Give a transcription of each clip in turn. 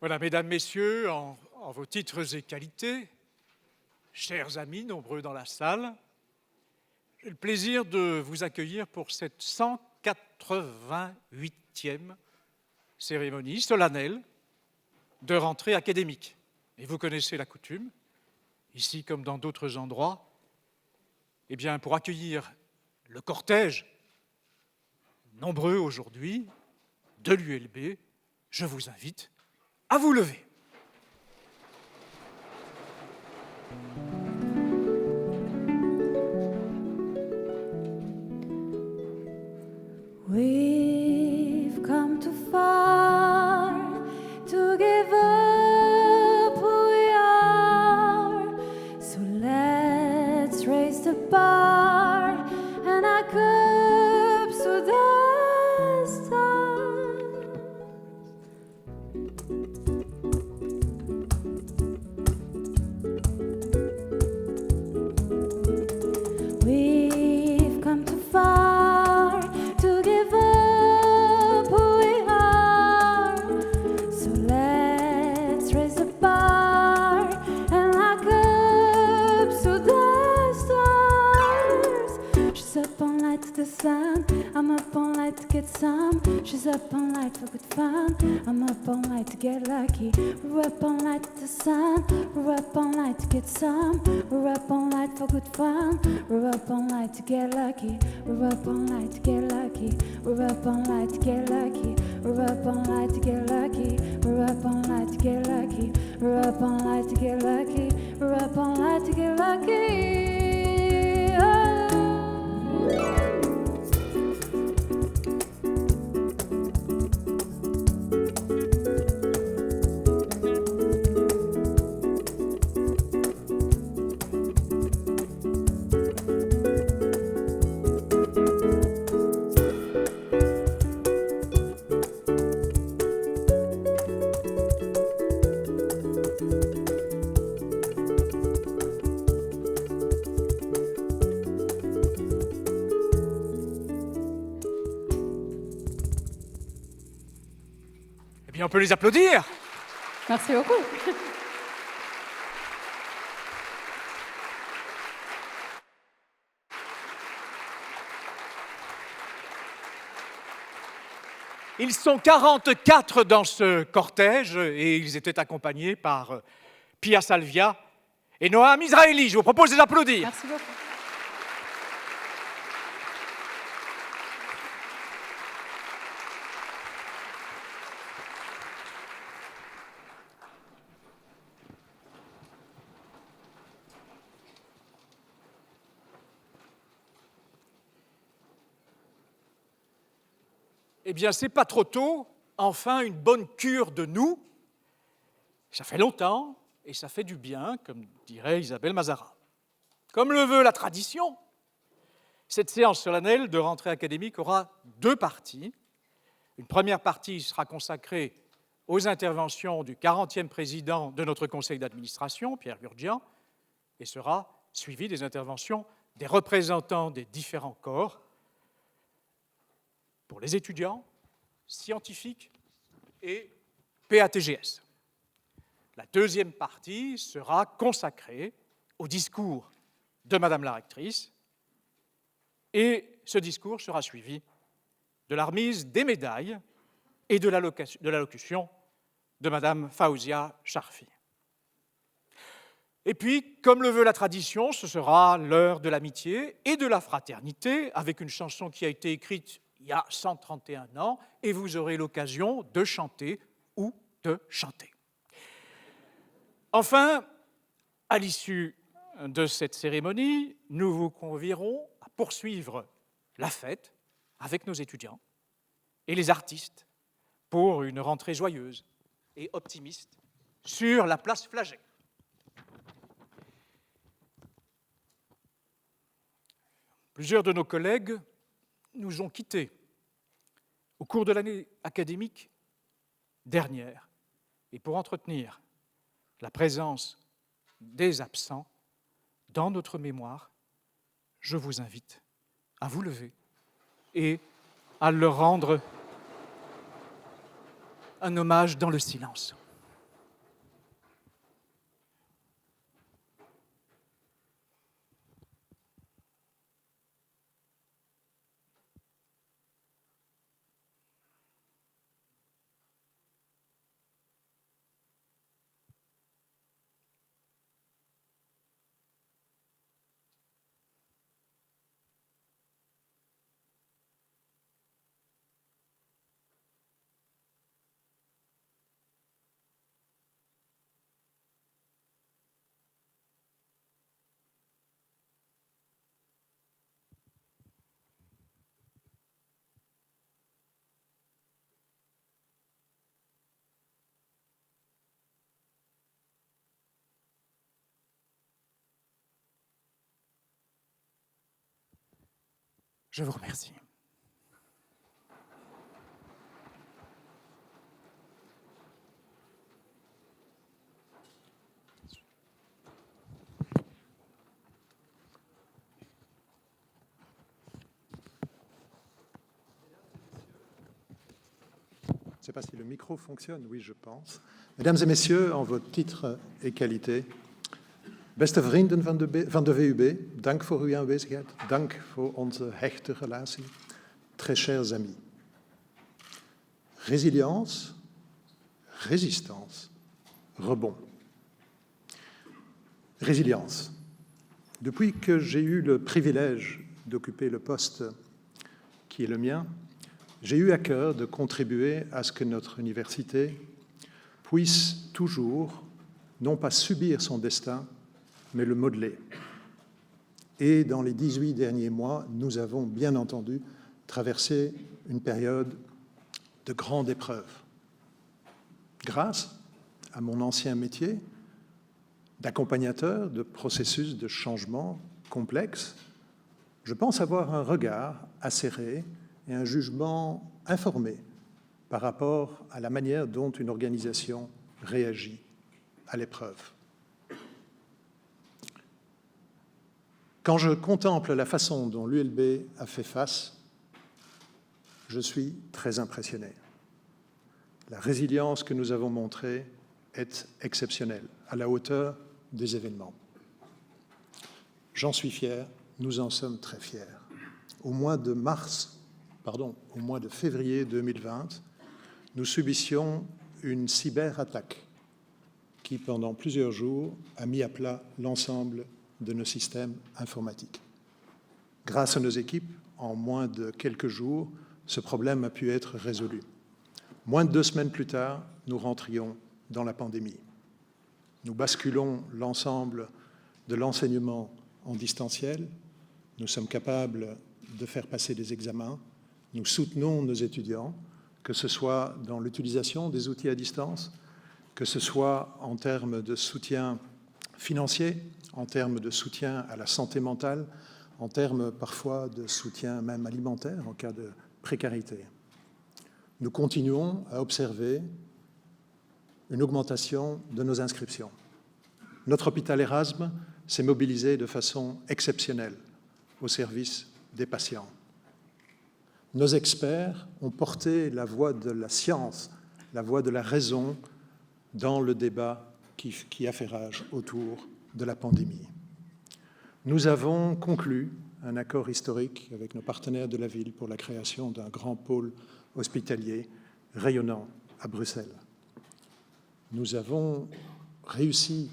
Voilà, mesdames, messieurs, en vos titres et qualités, chers amis nombreux dans la salle, j'ai le plaisir de vous accueillir pour cette 188e cérémonie solennelle de rentrée académique. Et vous connaissez la coutume, ici comme dans d'autres endroits, eh bien, pour accueillir le cortège, nombreux aujourd'hui, de l'ULB, je vous invite à vous lever. We've come too far to give up who we are. So let's raise the bar and our cups to the stars. We've come too far to give up who we are. So let's raise the bar and our cups to the stars. She's up all night to the sun, I'm up all night to get some. She's up all night for good fun, I'm up all night to get lucky. We're up all night to the sun, we're up all night to get some. We're up all night for good fun, we're up all night to get lucky. We're up all night to get lucky. We're up all night to get lucky. We're up all night to get lucky. We're up all night to get lucky. We're up all night to get lucky. We're up all night to get lucky. Eh bien, on peut les applaudir. Merci beaucoup. Ils sont 44 dans ce cortège et ils étaient accompagnés par Pia Salvia et Noam Israeli. Je vous propose de les applaudir. Merci beaucoup. Eh bien, c'est pas trop tôt. Enfin, une bonne cure de nous. Ça fait longtemps et ça fait du bien, comme dirait Isabelle Mazara. Comme le veut la tradition, cette séance solennelle de rentrée académique aura deux parties. Une première partie sera consacrée aux interventions du 40e président de notre conseil d'administration, Pierre Gurdjian, et sera suivie des interventions des représentants des différents corps pour les étudiants, scientifiques et PATGS. La deuxième partie sera consacrée au discours de Madame la rectrice et ce discours sera suivi de la remise des médailles et de l'allocution de Madame Faouzia Charfi. Et puis, comme le veut la tradition, ce sera l'heure de l'amitié et de la fraternité avec une chanson qui a été écrite il y a 131 ans et vous aurez l'occasion de chanter ou de chanter. Enfin, à l'issue de cette cérémonie, nous vous convierons à poursuivre la fête avec nos étudiants et les artistes pour une rentrée joyeuse et optimiste sur la place Flagey. Plusieurs de nos collègues nous ont quittés au cours de l'année académique dernière. Et pour entretenir la présence des absents dans notre mémoire, je vous invite à vous lever et à leur rendre un hommage dans le silence. Je vous remercie. Je ne sais pas si le micro fonctionne, oui, je pense. Mesdames et messieurs, en votre titre et qualité, beste vrienden van de VUB, dank voor uw aanwezigheid, dank voor onze hechte relatie. Très chers amis. Résilience, résistance, rebond. Résilience. Depuis que j'ai eu le privilège d'occuper le poste qui est le mien, j'ai eu à cœur de contribuer à ce que notre université puisse toujours, non pas subir son destin, mais le modeler. Et dans les 18 derniers mois, nous avons bien entendu traversé une période de grande épreuve. Grâce à mon ancien métier d'accompagnateur de processus de changement complexes, je pense avoir un regard acéré et un jugement informé par rapport à la manière dont une organisation réagit à l'épreuve. Quand je contemple la façon dont l'ULB a fait face, je suis très impressionné. La résilience que nous avons montrée est exceptionnelle, à la hauteur des événements. J'en suis fier, nous en sommes très fiers. Au mois de février 2020, nous subissions une cyberattaque qui, pendant plusieurs jours, a mis à plat l'ensemble de nos systèmes informatiques. Grâce à nos équipes, en moins de quelques jours, ce problème a pu être résolu. Moins de 2 semaines plus tard, nous rentrions dans la pandémie. Nous basculons l'ensemble de l'enseignement en distanciel. Nous sommes capables de faire passer des examens. Nous soutenons nos étudiants, que ce soit dans l'utilisation des outils à distance, que ce soit en termes de soutien financier, en termes de soutien à la santé mentale, en termes parfois de soutien même alimentaire en cas de précarité. Nous continuons à observer une augmentation de nos inscriptions. Notre hôpital Erasme s'est mobilisé de façon exceptionnelle au service des patients. Nos experts ont porté la voix de la science, la voix de la raison dans le débat qui a fait rage autour de la pandémie. Nous avons conclu un accord historique avec nos partenaires de la ville pour la création d'un grand pôle hospitalier rayonnant à Bruxelles. Nous avons réussi,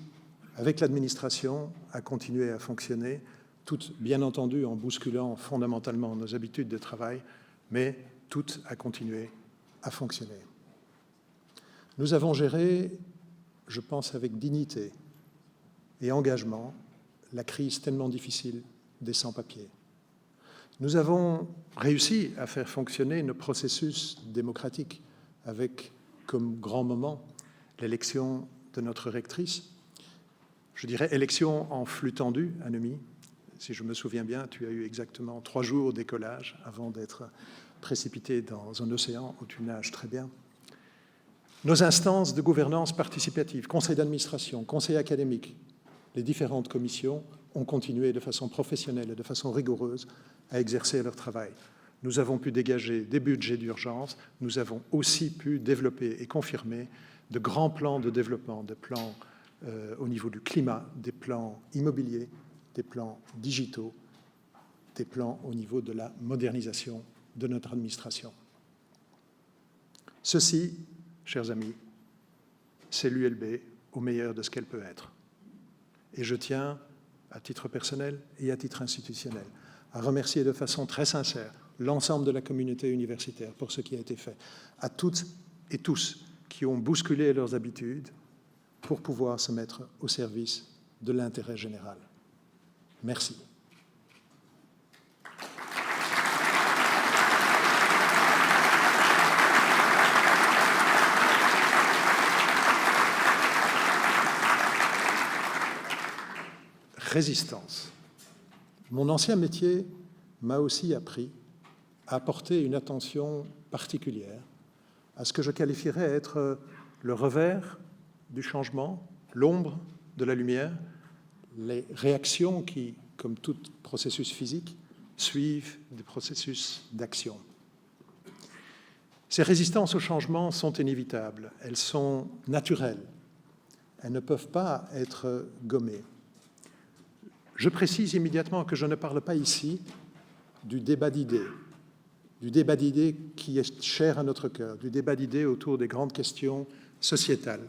avec l'administration, à continuer à fonctionner, tout bien entendu en bousculant fondamentalement nos habitudes de travail, mais tout a continué à fonctionner. Nous avons géré, je pense avec dignité et engagement, la crise tellement difficile des sans-papiers. Nous avons réussi à faire fonctionner nos processus démocratiques avec comme grand moment l'élection de notre rectrice. Je dirais élection en flux tendu, Annemie. Si je me souviens bien, tu as eu exactement 3 jours d'écolage avant d'être précipité dans un océan où tu nages très bien. Nos instances de gouvernance participative, conseil d'administration, conseil académique, les différentes commissions ont continué de façon professionnelle et de façon rigoureuse à exercer leur travail. Nous avons pu dégager des budgets d'urgence, nous avons aussi pu développer et confirmer de grands plans de développement, des plans au niveau du climat, des plans immobiliers, des plans digitaux, des plans au niveau de la modernisation de notre administration. Ceci, chers amis, c'est l'ULB au meilleur de ce qu'elle peut être. Et je tiens, à titre personnel et à titre institutionnel, à remercier de façon très sincère l'ensemble de la communauté universitaire pour ce qui a été fait, à toutes et tous qui ont bousculé leurs habitudes pour pouvoir se mettre au service de l'intérêt général. Merci. Résistance. Mon ancien métier m'a aussi appris à porter une attention particulière à ce que je qualifierais être le revers du changement, l'ombre de la lumière, les réactions qui, comme tout processus physique, suivent des processus d'action. Ces résistances au changement sont inévitables, elles sont naturelles, elles ne peuvent pas être gommées. Je précise immédiatement que je ne parle pas ici du débat d'idées qui est cher à notre cœur, du débat d'idées autour des grandes questions sociétales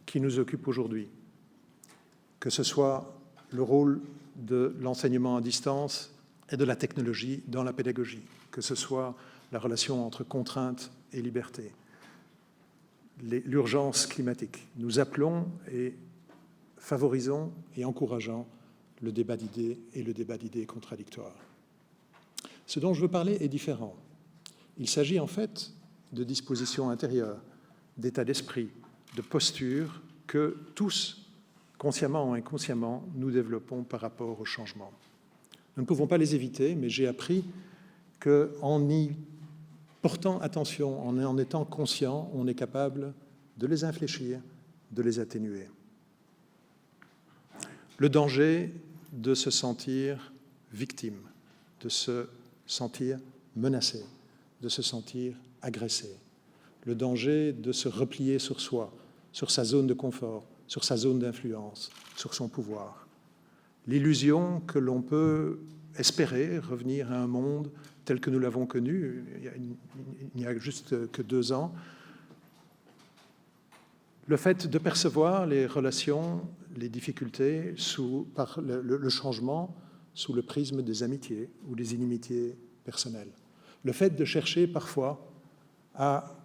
qui nous occupent aujourd'hui, que ce soit le rôle de l'enseignement à distance et de la technologie dans la pédagogie, que ce soit la relation entre contrainte et liberté, l'urgence climatique. Nous appelons et favorisons et encourageons le débat d'idées et le débat d'idées contradictoires. Ce dont je veux parler est différent. Il s'agit en fait de dispositions intérieures, d'état d'esprit, de postures que tous, consciemment ou inconsciemment, nous développons par rapport au changement. Nous ne pouvons pas les éviter, mais j'ai appris qu'en y portant attention, en étant conscient, on est capable de les infléchir, de les atténuer. Le danger de se sentir victime, de se sentir menacé, de se sentir agressé. Le danger de se replier sur soi, sur sa zone de confort, sur sa zone d'influence, sur son pouvoir. L'illusion que l'on peut espérer revenir à un monde tel que nous l'avons connu il n'y a juste que 2 ans. Le fait de percevoir les relations, les difficultés par le changement sous le prisme des amitiés ou des inimitiés personnelles. Le fait de chercher parfois à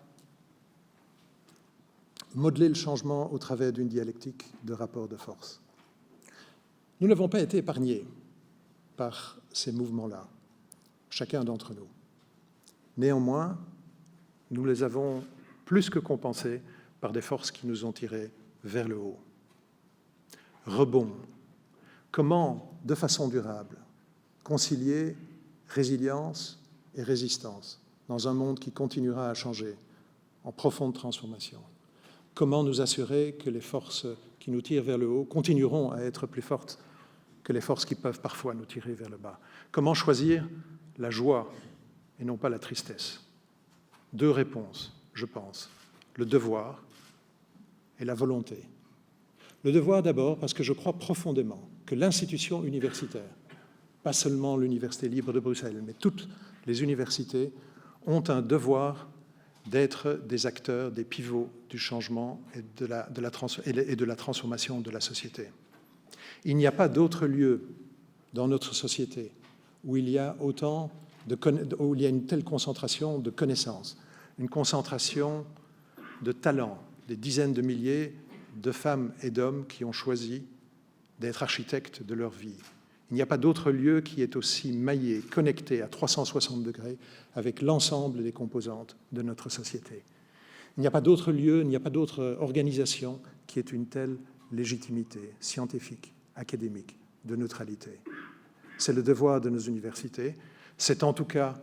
modeler le changement au travers d'une dialectique de rapport de force. Nous n'avons pas été épargnés par ces mouvements-là, chacun d'entre nous. Néanmoins, nous les avons plus que compensés par des forces qui nous ont tirés vers le haut. Rebond. Comment, de façon durable, concilier résilience et résistance dans un monde qui continuera à changer, en profonde transformation? Comment nous assurer que les forces qui nous tirent vers le haut continueront à être plus fortes que les forces qui peuvent parfois nous tirer vers le bas? Comment choisir la joie et non pas la tristesse? 2 réponses, je pense. Le devoir et la volonté. Le devoir d'abord parce que je crois profondément que l'institution universitaire, pas seulement l'Université libre de Bruxelles, mais toutes les universités ont un devoir d'être des acteurs, des pivots du changement et de la transformation de la société. Il n'y a pas d'autre lieu dans notre société où il y a une telle concentration de connaissances, une concentration de talents, des dizaines de milliers de femmes et d'hommes qui ont choisi d'être architectes de leur vie. Il n'y a pas d'autre lieu qui est aussi maillé, connecté à 360 degrés avec l'ensemble des composantes de notre société. Il n'y a pas d'autre lieu, il n'y a pas d'autre organisation qui ait une telle légitimité scientifique, académique, de neutralité. C'est le devoir de nos universités. C'est en tout cas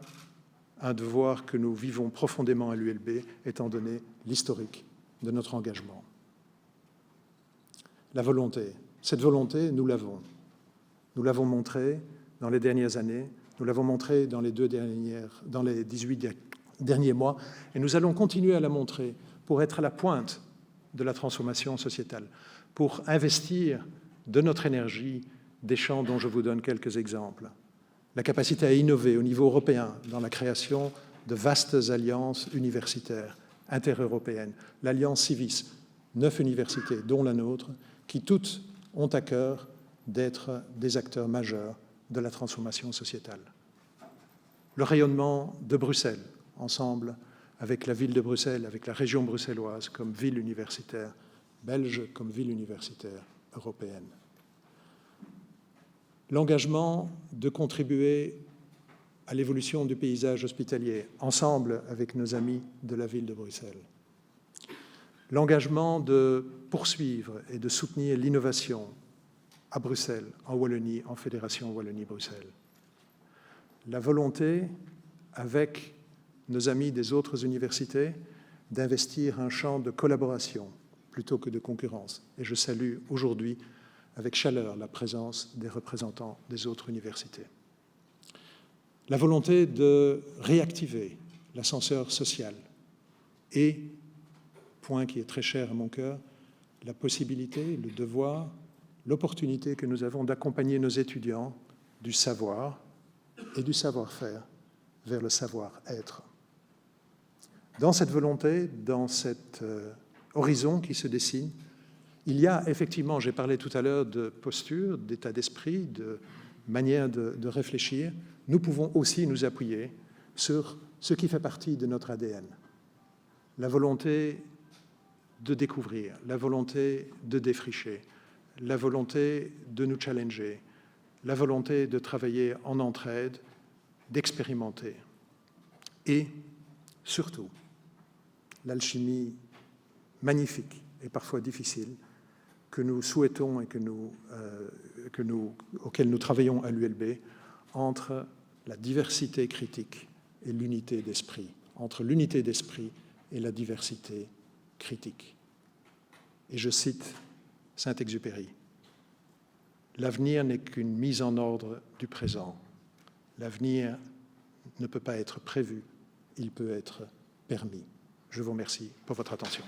un devoir que nous vivons profondément à l'ULB, étant donné l'historique de notre engagement. La volonté. Cette volonté, nous l'avons. Nous l'avons montré dans les dernières années, nous l'avons montré dans les 18 derniers mois, et nous allons continuer à la montrer pour être à la pointe de la transformation sociétale, pour investir de notre énergie des champs dont je vous donne quelques exemples. La capacité à innover au niveau européen dans la création de vastes alliances universitaires intereuropéennes. L'Alliance Civis, 9 universités, dont la nôtre, qui toutes ont à cœur d'être des acteurs majeurs de la transformation sociétale. Le rayonnement de Bruxelles, ensemble avec la ville de Bruxelles, avec la région bruxelloise comme ville universitaire belge, comme ville universitaire européenne. L'engagement de contribuer à l'évolution du paysage hospitalier, ensemble avec nos amis de la ville de Bruxelles. L'engagement de poursuivre et de soutenir l'innovation à Bruxelles, en Wallonie, en Fédération Wallonie-Bruxelles. la volonté, avec nos amis des autres universités, d'investir un champ de collaboration plutôt que de concurrence. Et je salue aujourd'hui avec chaleur la présence des représentants des autres universités. La volonté de réactiver l'ascenseur social et, point qui est très cher à mon cœur, la possibilité, le devoir, l'opportunité que nous avons d'accompagner nos étudiants du savoir et du savoir-faire vers le savoir-être. Dans cette volonté, dans cet horizon qui se dessine, il y a effectivement, j'ai parlé tout à l'heure de posture, d'état d'esprit, de manière de réfléchir. Nous pouvons aussi nous appuyer sur ce qui fait partie de notre ADN. La volonté de découvrir, la volonté de défricher, la volonté de nous challenger, la volonté de travailler en entraide, d'expérimenter. Et surtout, l'alchimie magnifique et parfois difficile que nous souhaitons et auquel nous travaillons à l'ULB entre la diversité critique et l'unité d'esprit, entre l'unité d'esprit et la diversité critique. Et je cite Saint-Exupéry, « L'avenir n'est qu'une mise en ordre du présent. L'avenir ne peut pas être prévu, il peut être permis. » Je vous remercie pour votre attention.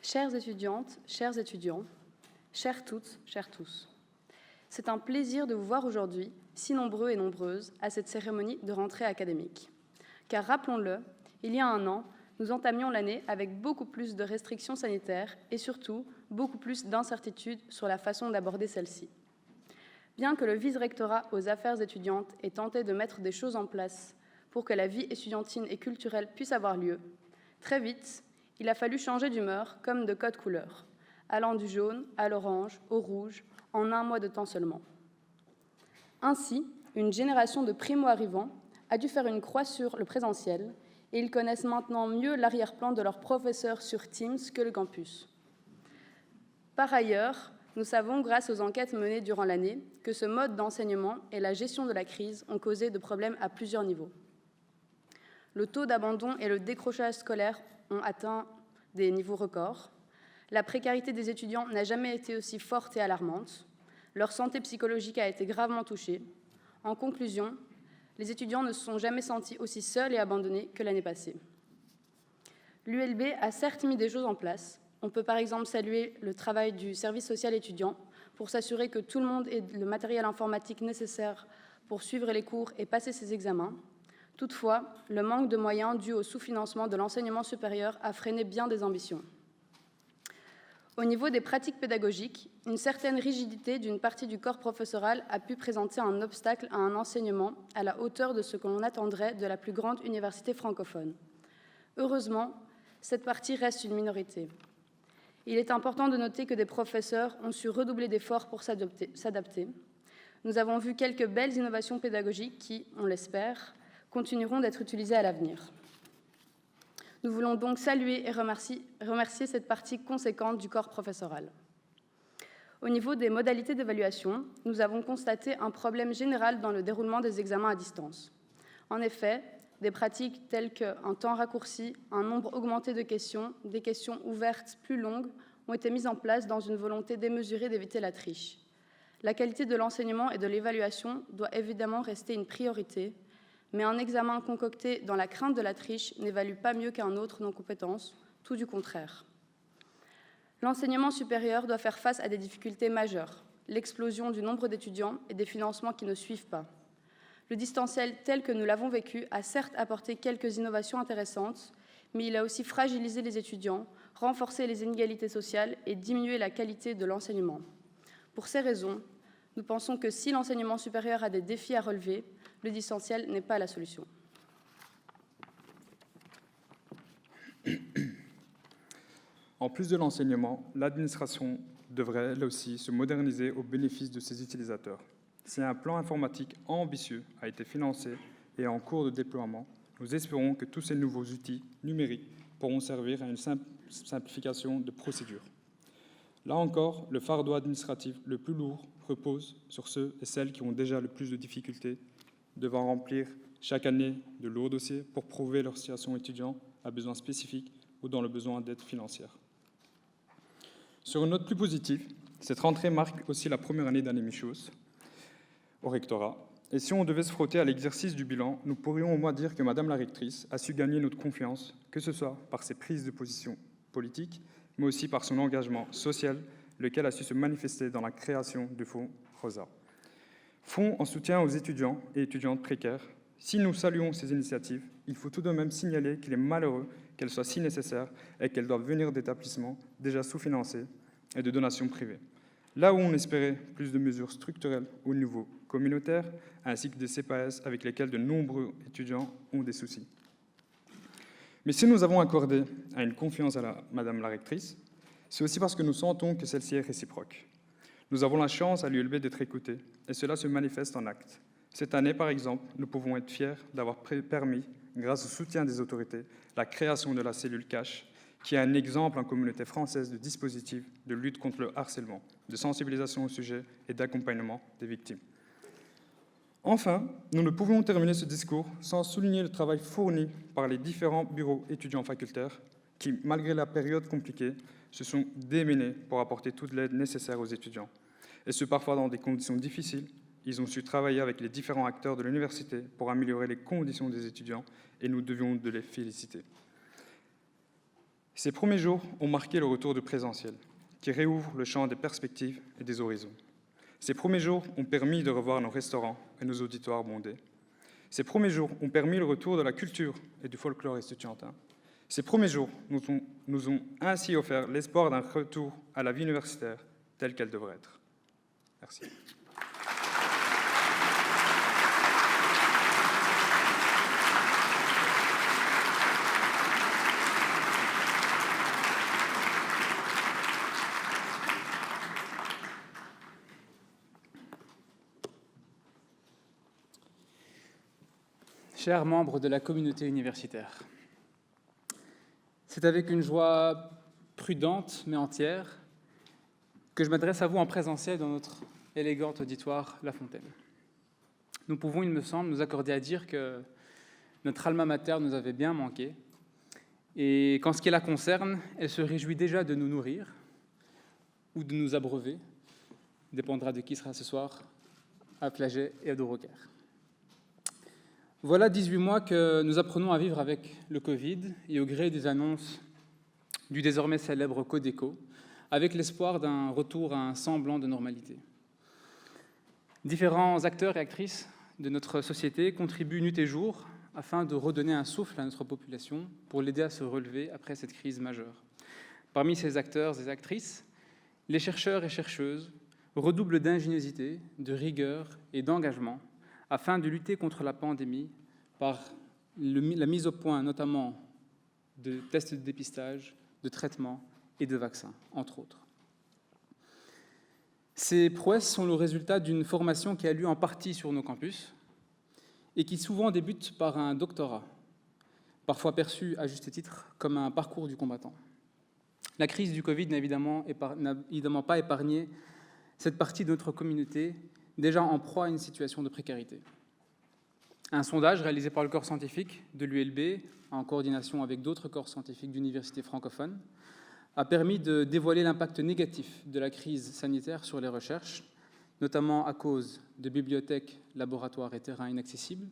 Chères étudiantes, chers étudiants, chères toutes, chers tous, c'est un plaisir de vous voir aujourd'hui, si nombreux et nombreuses, à cette cérémonie de rentrée académique. Car rappelons-le, il y a un an, nous entamions l'année avec beaucoup plus de restrictions sanitaires et surtout beaucoup plus d'incertitudes sur la façon d'aborder celle-ci. Bien que le vice-rectorat aux affaires étudiantes ait tenté de mettre des choses en place pour que la vie étudiantine et culturelle puisse avoir lieu, très vite, il a fallu changer d'humeur comme de code couleur, allant du jaune à l'orange, au rouge, en un mois de temps seulement. Ainsi, une génération de primo-arrivants a dû faire une croix sur le présentiel et ils connaissent maintenant mieux l'arrière-plan de leurs professeurs sur Teams que le campus. Par ailleurs, nous savons, grâce aux enquêtes menées durant l'année, que ce mode d'enseignement et la gestion de la crise ont causé de problèmes à plusieurs niveaux. Le taux d'abandon et le décrochage scolaire ont atteint des niveaux records. La précarité des étudiants n'a jamais été aussi forte et alarmante. Leur santé psychologique a été gravement touchée. En conclusion, les étudiants ne se sont jamais sentis aussi seuls et abandonnés que l'année passée. L'ULB a certes mis des choses en place. On peut par exemple saluer le travail du service social étudiant pour s'assurer que tout le monde ait le matériel informatique nécessaire pour suivre les cours et passer ses examens. Toutefois, le manque de moyens dû au sous-financement de l'enseignement supérieur a freiné bien des ambitions. Au niveau des pratiques pédagogiques, une certaine rigidité d'une partie du corps professoral a pu présenter un obstacle à un enseignement à la hauteur de ce que l'on attendrait de la plus grande université francophone. Heureusement, cette partie reste une minorité. Il est important de noter que des professeurs ont su redoubler d'efforts pour s'adapter. Nous avons vu quelques belles innovations pédagogiques qui, on l'espère, continueront d'être utilisées à l'avenir. Nous voulons donc saluer et remercier cette partie conséquente du corps professoral. Au niveau des modalités d'évaluation, nous avons constaté un problème général dans le déroulement des examens à distance. En effet, des pratiques telles qu'un temps raccourci, un nombre augmenté de questions, des questions ouvertes plus longues ont été mises en place dans une volonté démesurée d'éviter la triche. La qualité de l'enseignement et de l'évaluation doit évidemment rester une priorité, mais un examen concocté dans la crainte de la triche n'évalue pas mieux qu'un autre non-compétence, tout du contraire. L'enseignement supérieur doit faire face à des difficultés majeures, l'explosion du nombre d'étudiants et des financements qui ne suivent pas. Le distanciel tel que nous l'avons vécu a certes apporté quelques innovations intéressantes, mais il a aussi fragilisé les étudiants, renforcé les inégalités sociales et diminué la qualité de l'enseignement. Pour ces raisons, nous pensons que si l'enseignement supérieur a des défis à relever, Le distanciel n'est pas la solution. En plus de l'enseignement, l'administration devrait, elle aussi, se moderniser au bénéfice de ses utilisateurs. Si un plan informatique ambitieux a été financé et est en cours de déploiement, nous espérons que tous ces nouveaux outils numériques pourront servir à une simplification de procédures. Là encore, le fardeau administratif le plus lourd repose sur ceux et celles qui ont déjà le plus de difficultés, devant remplir chaque année de lourds dossiers pour prouver leur situation étudiante à besoins spécifiques ou dans le besoin d'aide financière. Sur une note plus positive, cette rentrée marque aussi la première année d'Anne-Michos au rectorat. Et si on devait se frotter à l'exercice du bilan, nous pourrions au moins dire que Madame la rectrice a su gagner notre confiance, que ce soit par ses prises de position politiques, mais aussi par son engagement social, lequel a su se manifester dans la création du Fonds Rosa. Fonds en soutien aux étudiants et étudiantes précaires. Si nous saluons ces initiatives, il faut tout de même signaler qu'il est malheureux qu'elles soient si nécessaires et qu'elles doivent venir d'établissements déjà sous-financés et de donations privées. Là où on espérait plus de mesures structurelles au niveau communautaire, ainsi que des CPAS avec lesquels de nombreux étudiants ont des soucis. Mais si nous avons accordé une confiance à Madame la rectrice, c'est aussi parce que nous sentons que celle-ci est réciproque. Nous avons la chance à l'ULB d'être écoutés, et cela se manifeste en actes. Cette année, par exemple, nous pouvons être fiers d'avoir permis, grâce au soutien des autorités, la création de la cellule CACH, qui est un exemple en communauté française de dispositif de lutte contre le harcèlement, de sensibilisation au sujet et d'accompagnement des victimes. Enfin, nous ne pouvons terminer ce discours sans souligner le travail fourni par les différents bureaux étudiants facultaires qui, malgré la période compliquée, se sont démenés pour apporter toute l'aide nécessaire aux étudiants. Et ce, parfois dans des conditions difficiles. Ils ont su travailler avec les différents acteurs de l'université pour améliorer les conditions des étudiants et nous devions de les féliciter. Ces premiers jours ont marqué le retour du présentiel, qui réouvre le champ des perspectives et des horizons. Ces premiers jours ont permis de revoir nos restaurants et nos auditoires bondés. Ces premiers jours ont permis le retour de la culture et du folklore estudiantin. Ces premiers jours nous ont ainsi offert l'espoir d'un retour à la vie universitaire telle qu'elle devrait être. Merci. Chers membres de la communauté universitaire, c'est avec une joie prudente mais entière que je m'adresse à vous en présentiel dans notre élégant auditoire La Fontaine. Nous pouvons, il me semble, nous accorder à dire que notre alma mater nous avait bien manqué et qu'en ce qui la concerne, elle se réjouit déjà de nous nourrir ou de nous abreuver, dépendra de qui sera ce soir à Flaget et à Daurocaire. Voilà 18 mois que nous apprenons à vivre avec le Covid et au gré des annonces du désormais célèbre Codeco, avec l'espoir d'un retour à un semblant de normalité. Différents acteurs et actrices de notre société contribuent nuit et jour afin de redonner un souffle à notre population pour l'aider à se relever après cette crise majeure. Parmi ces acteurs et actrices, les chercheurs et chercheuses redoublent d'ingéniosité, de rigueur et d'engagement afin de lutter contre la pandémie par la mise au point notamment de tests de dépistage, de traitements et de vaccins, entre autres. Ces prouesses sont le résultat d'une formation qui a lieu en partie sur nos campus et qui souvent débute par un doctorat, parfois perçu à juste titre comme un parcours du combattant. La crise du Covid n'a évidemment pas épargné cette partie de notre communauté déjà en proie à une situation de précarité. Un sondage réalisé par le corps scientifique de l'ULB, en coordination avec d'autres corps scientifiques d'universités francophones, a permis de dévoiler l'impact négatif de la crise sanitaire sur les recherches, notamment à cause de bibliothèques, laboratoires et terrains inaccessibles,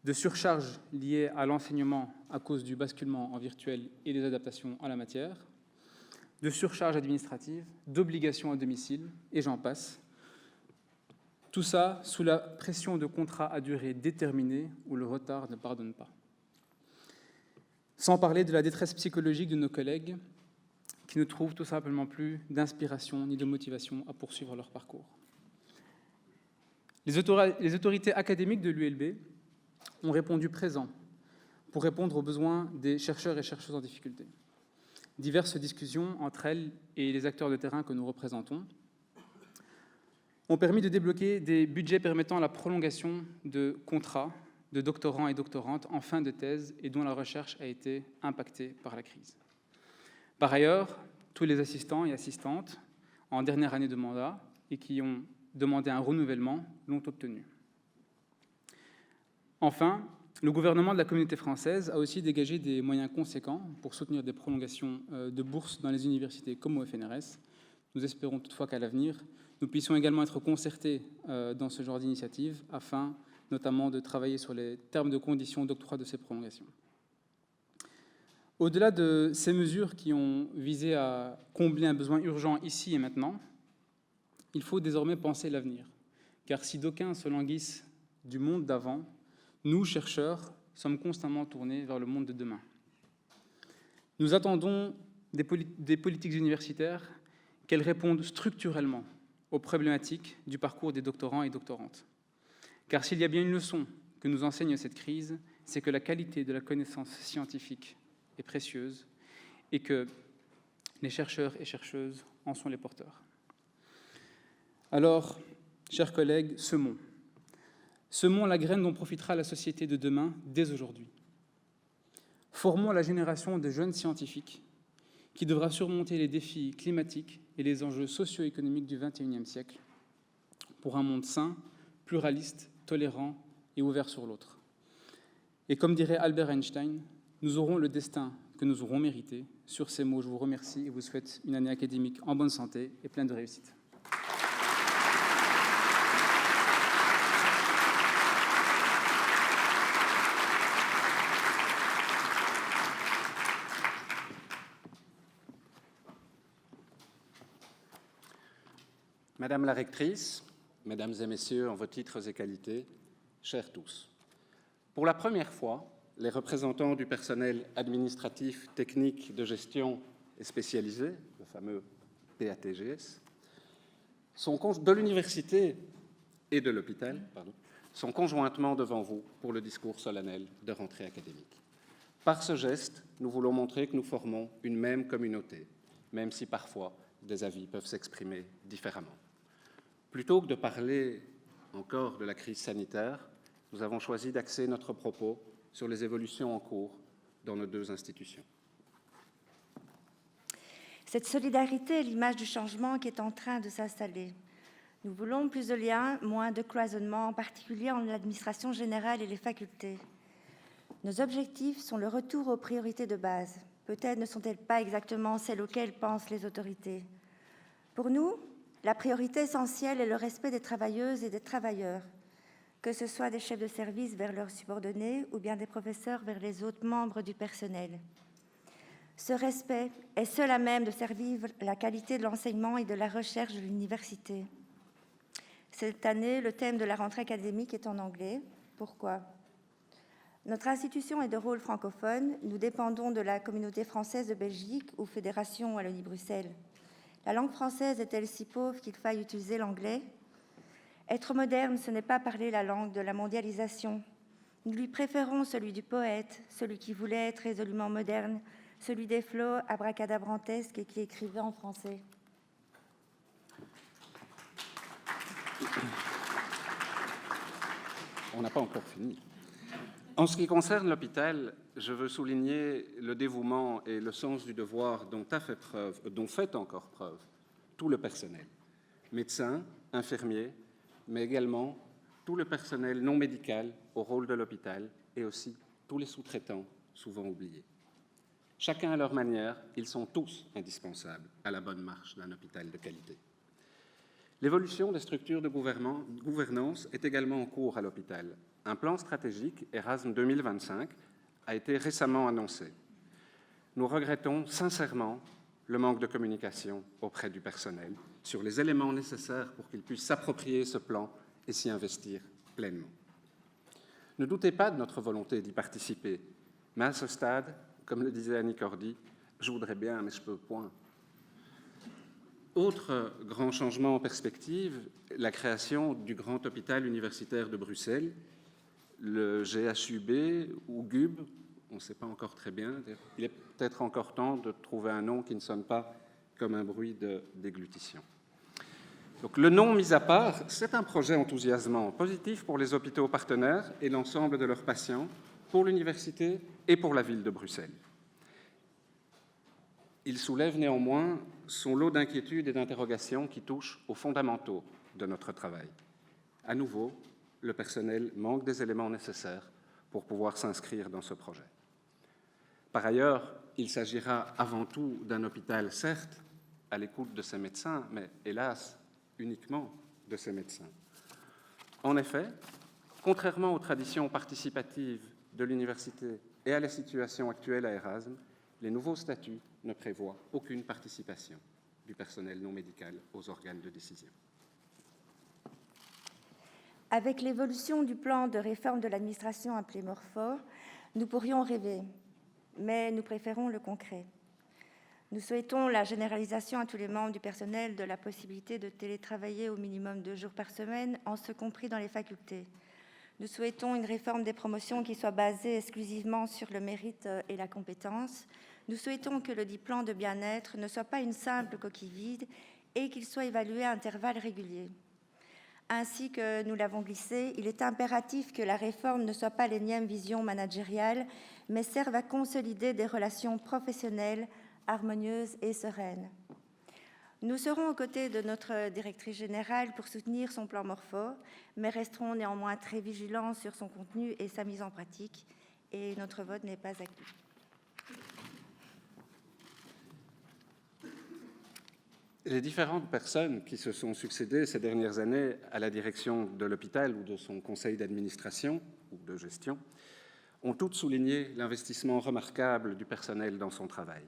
de surcharges liées à l'enseignement à cause du basculement en virtuel et des adaptations à la matière, de surcharges administratives, d'obligations à domicile, et j'en passe. Tout ça sous la pression de contrats à durée déterminée où le retard ne pardonne pas. Sans parler de la détresse psychologique de nos collègues qui ne trouvent tout simplement plus d'inspiration ni de motivation à poursuivre leur parcours. Les autorités académiques de l'ULB ont répondu présent pour répondre aux besoins des chercheurs et chercheuses en difficulté. Diverses discussions entre elles et les acteurs de terrain que nous représentons ont permis de débloquer des budgets permettant la prolongation de contrats de doctorants et doctorantes en fin de thèse et dont la recherche a été impactée par la crise. Par ailleurs, tous les assistants et assistantes en dernière année de mandat et qui ont demandé un renouvellement l'ont obtenu. Enfin, le gouvernement de la Communauté française a aussi dégagé des moyens conséquents pour soutenir des prolongations de bourses dans les universités comme au FNRS. Nous espérons toutefois qu'à l'avenir, nous puissions également être concertés dans ce genre d'initiative afin notamment de travailler sur les termes de conditions d'octroi de ces prolongations. Au-delà de ces mesures qui ont visé à combler un besoin urgent ici et maintenant, il faut désormais penser l'avenir, car si d'aucuns se languissent du monde d'avant, nous, chercheurs, sommes constamment tournés vers le monde de demain. Nous attendons des politiques universitaires qu'elles répondent structurellement aux problématiques du parcours des doctorants et doctorantes. Car s'il y a bien une leçon que nous enseigne cette crise, c'est que la qualité de la connaissance scientifique est précieuse et que les chercheurs et chercheuses en sont les porteurs. Alors, chers collègues, semons la graine dont profitera la société de demain dès aujourd'hui. Formons la génération de jeunes scientifiques qui devra surmonter les défis climatiques et les enjeux socio-économiques du XXIe siècle pour un monde sain, pluraliste, tolérant et ouvert sur l'autre. Et comme dirait Albert Einstein, nous aurons le destin que nous aurons mérité. Sur ces mots, je vous remercie et vous souhaite une année académique en bonne santé et pleine de réussite. Madame la rectrice, Mesdames et Messieurs, en vos titres et qualités, chers tous, pour la première fois, les représentants du personnel administratif, technique, de gestion et spécialisé, le fameux PATGS, de l'université et de l'hôpital, sont conjointement devant vous pour le discours solennel de rentrée académique. Par ce geste, nous voulons montrer que nous formons une même communauté, même si parfois des avis peuvent s'exprimer différemment. Plutôt que de parler encore de la crise sanitaire, nous avons choisi d'axer notre propos sur les évolutions en cours dans nos deux institutions. Cette solidarité est l'image du changement qui est en train de s'installer. Nous voulons plus de liens, moins de cloisonnement, en particulier en l'administration générale et les facultés. Nos objectifs sont le retour aux priorités de base. Peut-être ne sont-elles pas exactement celles auxquelles pensent les autorités. Pour nous, la priorité essentielle est le respect des travailleuses et des travailleurs, que ce soit des chefs de service vers leurs subordonnés ou bien des professeurs vers les autres membres du personnel. Ce respect est seul à même de servir la qualité de l'enseignement et de la recherche de l'université. Cette année, le thème de la rentrée académique est en anglais. Pourquoi ? Notre institution est de rôle francophone. Nous dépendons de la communauté française de Belgique ou Fédération Wallonie-Bruxelles. La langue française est-elle si pauvre qu'il faille utiliser l'anglais ? Être moderne, ce n'est pas parler la langue de la mondialisation. Nous lui préférons celui du poète, celui qui voulait être résolument moderne, celui des flots abracadabrantesques et qui écrivait en français. On n'a pas encore fini. En ce qui concerne l'hôpital, je veux souligner le dévouement et le sens du devoir dont fait encore preuve tout le personnel, médecins, infirmiers, mais également tout le personnel non médical au rôle de l'hôpital et aussi tous les sous-traitants souvent oubliés. Chacun à leur manière, ils sont tous indispensables à la bonne marche d'un hôpital de qualité. L'évolution des structures de gouvernance est également en cours à l'hôpital. Un plan stratégique Erasme 2025 a été récemment annoncé. Nous regrettons sincèrement le manque de communication auprès du personnel sur les éléments nécessaires pour qu'ils puissent s'approprier ce plan et s'y investir pleinement. Ne doutez pas de notre volonté d'y participer, mais à ce stade, comme le disait Annie Cordy, je voudrais bien, mais je peux point. Autre grand changement en perspective, la création du grand hôpital universitaire de Bruxelles, le GHUB ou GUB, on ne sait pas encore très bien. Il est peut-être encore temps de trouver un nom qui ne sonne pas comme un bruit de déglutition. Donc, le nom mis à part, c'est un projet enthousiasmant, positif pour les hôpitaux partenaires et l'ensemble de leurs patients, pour l'université et pour la ville de Bruxelles. Il soulève néanmoins son lot d'inquiétudes et d'interrogations qui touchent aux fondamentaux de notre travail. À nouveau, le personnel manque des éléments nécessaires pour pouvoir s'inscrire dans ce projet. Par ailleurs, il s'agira avant tout d'un hôpital, certes, à l'écoute de ses médecins, mais hélas, uniquement de ses médecins. En effet, contrairement aux traditions participatives de l'université et à la situation actuelle à Erasme, les nouveaux statuts ne prévoient aucune participation du personnel non médical aux organes de décision. Avec l'évolution du plan de réforme de l'administration appelé Morphor, nous pourrions rêver, mais nous préférons le concret. Nous souhaitons la généralisation à tous les membres du personnel de la possibilité de télétravailler au minimum 2 jours par semaine, en ce compris dans les facultés. Nous souhaitons une réforme des promotions qui soit basée exclusivement sur le mérite et la compétence. Nous souhaitons que le diplôme de bien-être ne soit pas une simple coquille vide et qu'il soit évalué à intervalles réguliers. Ainsi que nous l'avons glissé, il est impératif que la réforme ne soit pas l'énième vision managériale, mais serve à consolider des relations professionnelles harmonieuses et sereines. Nous serons aux côtés de notre directrice générale pour soutenir son plan Morphor, mais resterons néanmoins très vigilants sur son contenu et sa mise en pratique, et notre vote n'est pas acquis. Les différentes personnes qui se sont succédées ces dernières années à la direction de l'hôpital ou de son conseil d'administration ou de gestion ont toutes souligné l'investissement remarquable du personnel dans son travail.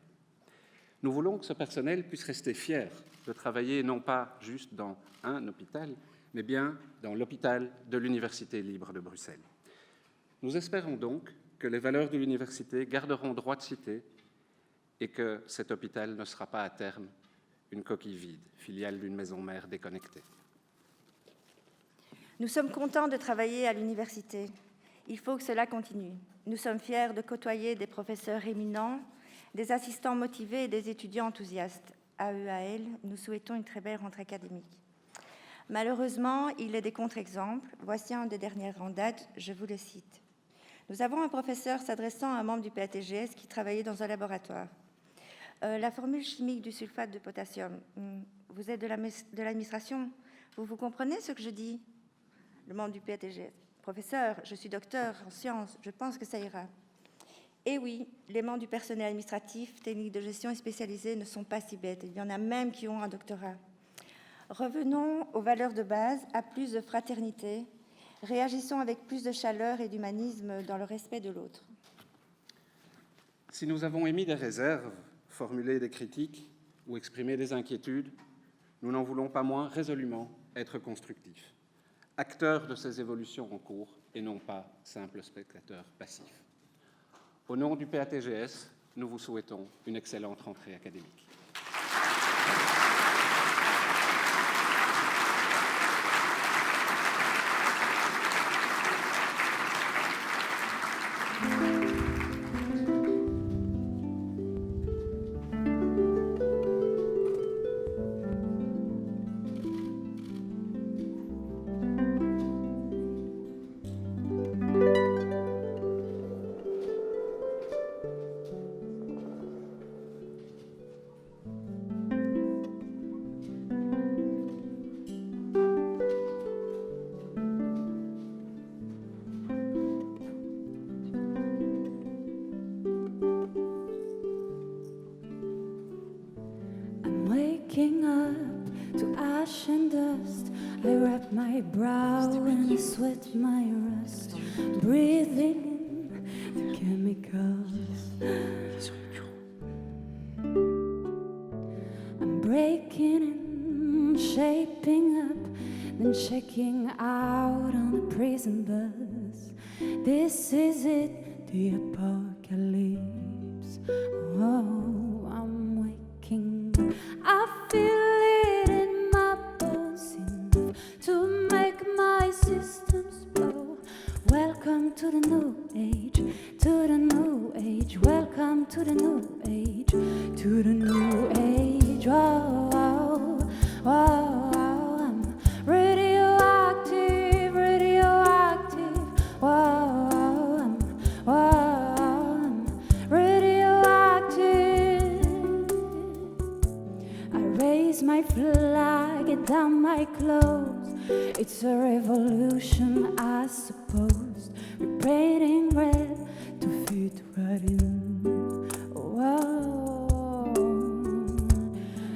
Nous voulons que ce personnel puisse rester fier de travailler non pas juste dans un hôpital, mais bien dans l'hôpital de l'Université libre de Bruxelles. Nous espérons donc que les valeurs de l'université garderont droit de cité et que cet hôpital ne sera pas à terme une coquille vide, filiale d'une maison mère déconnectée. Nous sommes contents de travailler à l'université. Il faut que cela continue. Nous sommes fiers de côtoyer des professeurs éminents, des assistants motivés et des étudiants enthousiastes. À EAL, nous souhaitons une très belle rentrée académique. Malheureusement, il est des contre-exemples. Voici un des derniers en date, je vous le cite. Nous avons un professeur s'adressant à un membre du PATGS qui travaillait dans un laboratoire. La formule chimique du sulfate de potassium, vous êtes de l'administration, vous comprenez ce que je dis? Le membre du PATGS. Professeur, je suis docteur en sciences, je pense que ça ira. Et oui, les membres du personnel administratif, technique de gestion et spécialisé ne sont pas si bêtes. Il y en a même qui ont un doctorat. Revenons aux valeurs de base, à plus de fraternité. Réagissons avec plus de chaleur et d'humanisme dans le respect de l'autre. Si nous avons émis des réserves, formulé des critiques ou exprimé des inquiétudes, nous n'en voulons pas moins résolument être constructifs, acteurs de ces évolutions en cours et non pas simples spectateurs passifs. Au nom du PATGS, nous vous souhaitons une excellente rentrée académique. Waking up to ash and dust, I wrap my brow and sweat my rust, breathing in the chemicals. I'm breaking and shaping up, then checking out on the prison bus. This is it, the apocalypse. Oh, I'm waking. I feel it the new age, to the new age. Whoa, whoa, whoa, I'm radioactive, radioactive. Whoa, I'm radioactive. I raise my flag and down my clothes. It's a revolution, I suppose. We're painting red to fit right in. Whoa,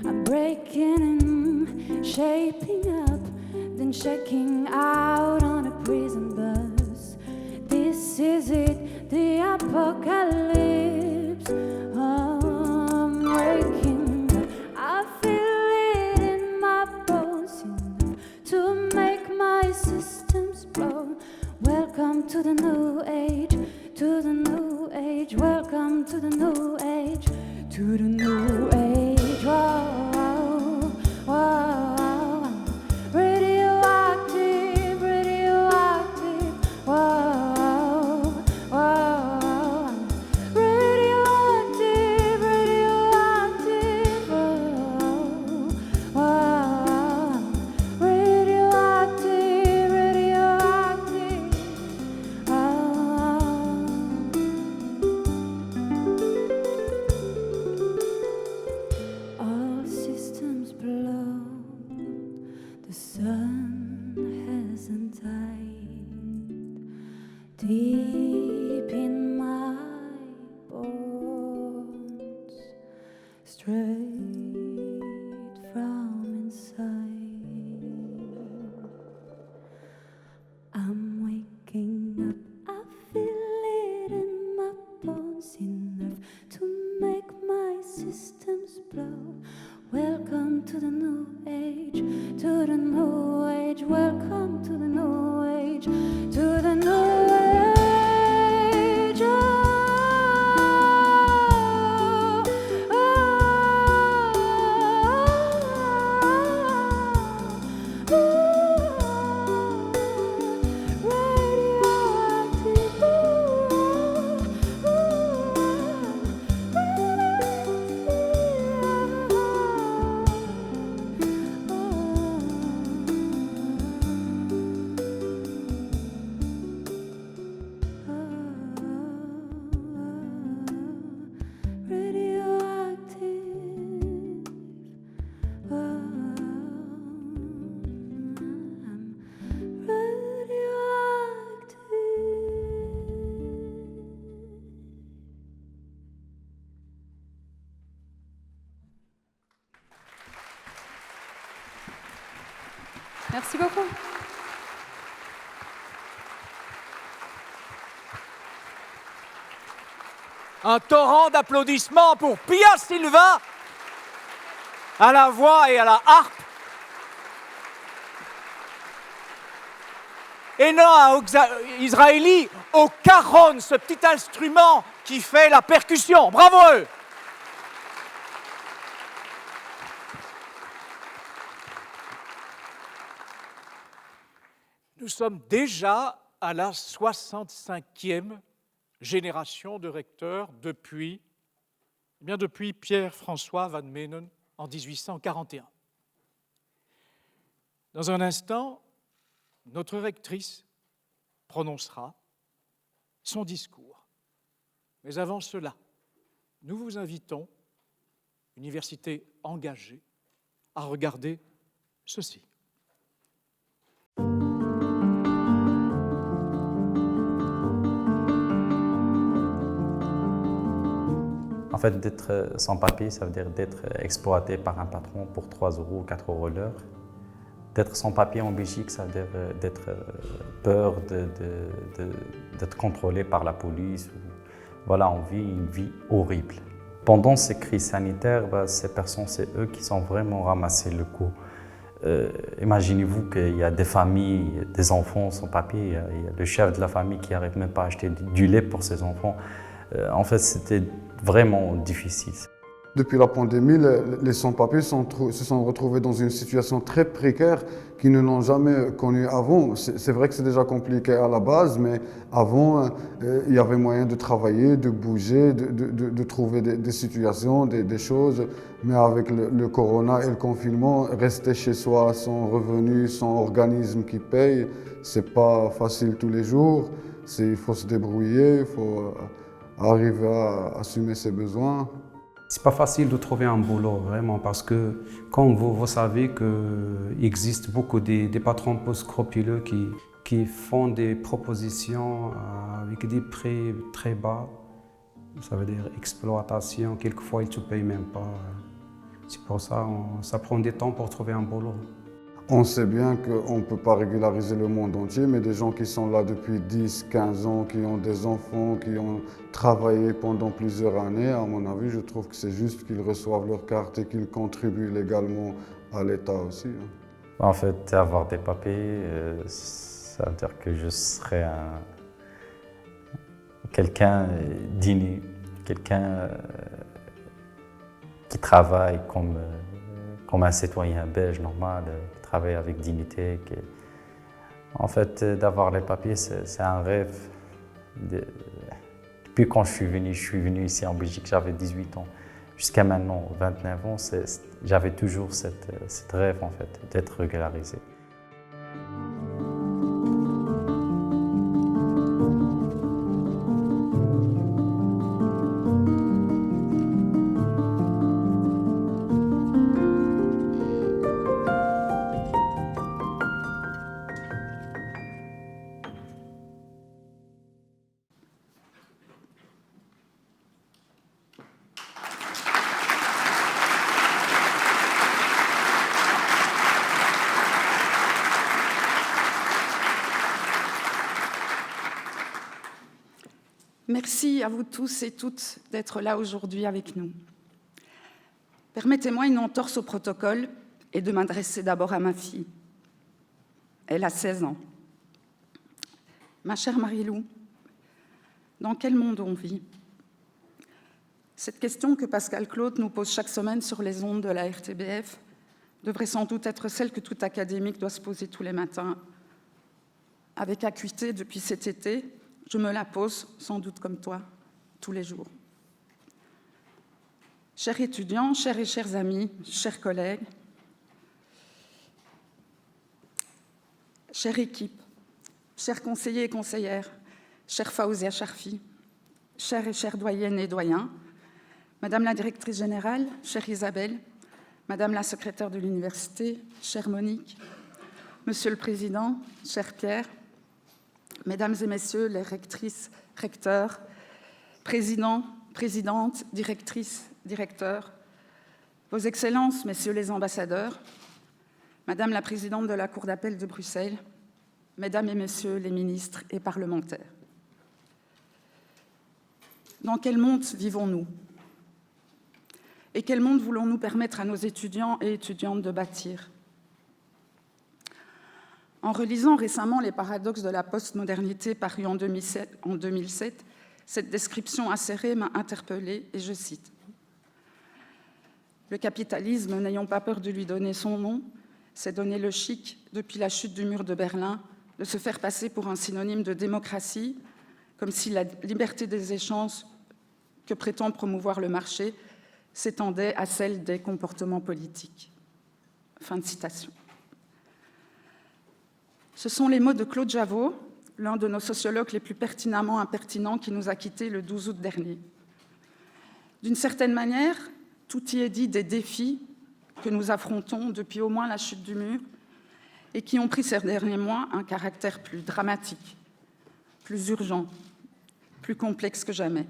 I'm breaking in, shaping up, then checking out on a prison bus. This is it, the apocalypse. I'm breaking, I feel it in my bones enough to make my systems blow. Welcome to the new age, to the new age. Welcome to the new age, to the new age. Whoa, whoa, I'm radioactive, radioactive. Whoa, whoa, I'm radioactive, radioactive. Whoa, whoa, I'm radioactive, radioactive. All systems blow. The sun hasn't died. Deep in my bones, straight from inside. I'm waking up, I feel it in my bones enough to make my systems blow. Welcome to the new age, to the new age. Welcome to the new age, to the new age. Oh, oh, oh, radioactive. Merci beaucoup. Un torrent d'applaudissements pour Pia Silva, à la voix et à la harpe. Et Noah Israeli au cajon, ce petit instrument qui fait la percussion. Bravo à eux. Nous sommes déjà à la 65e génération de recteurs depuis Pierre-François Van Menen en 1841. Dans un instant, notre rectrice prononcera son discours. Mais avant cela, nous vous invitons, université engagée, à regarder ceci. En fait, d'être sans papier, ça veut dire d'être exploité par un patron pour 3 € ou 4 € l'heure. D'être sans papier en Belgique, ça veut dire d'être peur d'être contrôlé par la police. Voilà, on vit une vie horrible. Pendant ces crises sanitaires, ces personnes, c'est eux qui sont vraiment ramassés le coup. Imaginez-vous qu'il y a des familles, des enfants sans papier, il y a le chef de la famille qui n'arrive même pas à acheter du lait pour ses enfants. En fait, c'était vraiment difficile. Depuis la pandémie, les sans-papiers se sont retrouvés dans une situation très précaire qu'ils ne l'ont jamais connue avant. C'est vrai que c'est déjà compliqué à la base, mais avant, il y avait moyen de travailler, de bouger, de trouver des situations, des choses. Mais avec le corona et le confinement, rester chez soi sans revenu, sans organisme qui paye, c'est pas facile tous les jours. Il faut se débrouiller, il faut arriver à assumer ses besoins. C'est pas facile de trouver un boulot, vraiment, parce que, comme vous savez, qu'il existe beaucoup des patrons peu scrupuleux qui font des propositions avec des prix très bas. Ça veut dire exploitation, quelquefois ils ne te payent même pas. C'est pour ça que ça prend du temps pour trouver un boulot. On sait bien qu'on ne peut pas régulariser le monde entier, mais des gens qui sont là depuis 10, 15 ans, qui ont des enfants, qui ont travaillé pendant plusieurs années, à mon avis, je trouve que c'est juste qu'ils reçoivent leur carte et qu'ils contribuent légalement à l'État aussi. En fait, avoir des papiers, ça veut dire que je serais quelqu'un digne, quelqu'un qui travaille comme un citoyen belge normal, qui travaille avec dignité. En fait, d'avoir les papiers, c'est un rêve. Depuis quand je suis venu ici en Belgique, j'avais 18 ans. Jusqu'à maintenant, 29 ans, j'avais toujours cette rêve en fait, d'être régularisé. Merci à vous tous et toutes d'être là aujourd'hui avec nous. Permettez-moi une entorse au protocole et de m'adresser d'abord à ma fille. Elle a 16 ans. Ma chère Marie-Lou, dans quel monde on vit? Cette question que Pascal Claude nous pose chaque semaine sur les ondes de la RTBF devrait sans doute être celle que tout académique doit se poser tous les matins. Avec acuité depuis cet été, je me la pose, sans doute comme toi, tous les jours. Chers étudiants, chers et chers amis, chers collègues, chère équipe, chers conseillers et conseillères, chère Faouzia Charfi, chères et chers doyennes et doyens, Madame la directrice générale, chère Isabelle, Madame la secrétaire de l'université, chère Monique, Monsieur le Président, cher Pierre, Mesdames et Messieurs les rectrices, recteurs, présidents, présidentes, directrices, directeurs, Vos Excellences, Messieurs les ambassadeurs, Madame la Présidente de la Cour d'appel de Bruxelles, Mesdames et Messieurs les ministres et parlementaires. Dans quel monde vivons-nous? Et quel monde voulons-nous permettre à nos étudiants et étudiantes de bâtir? En relisant récemment Les paradoxes de la postmodernité paru en 2007, cette description acérée m'a interpellée et je cite « Le capitalisme, n'ayons pas peur de lui donner son nom, s'est donné le chic, depuis la chute du mur de Berlin, de se faire passer pour un synonyme de démocratie, comme si la liberté des échanges que prétend promouvoir le marché s'étendait à celle des comportements politiques. » Fin de citation. Ce sont les mots de Claude Javot, l'un de nos sociologues les plus pertinemment impertinents qui nous a quittés le 12 août dernier. D'une certaine manière, tout y est dit des défis que nous affrontons depuis au moins la chute du mur et qui ont pris ces derniers mois un caractère plus dramatique, plus urgent, plus complexe que jamais.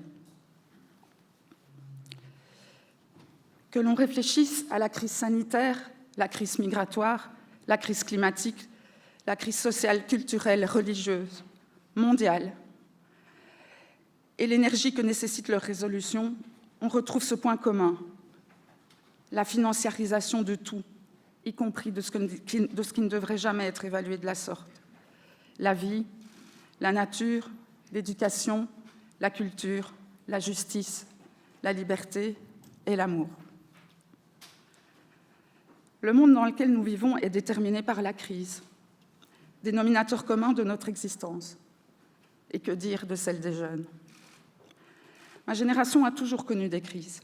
Que l'on réfléchisse à la crise sanitaire, la crise migratoire, la crise climatique, la crise sociale, culturelle, religieuse, mondiale, et l'énergie que nécessite leur résolution, on retrouve ce point commun, la financiarisation de tout, y compris de ce qui ne devrait jamais être évalué de la sorte. La vie, la nature, l'éducation, la culture, la justice, la liberté, et l'amour. Le monde dans lequel nous vivons est déterminé par la crise, dénominateur commun de notre existence. Et que dire de celle des jeunes? Ma génération a toujours connu des crises.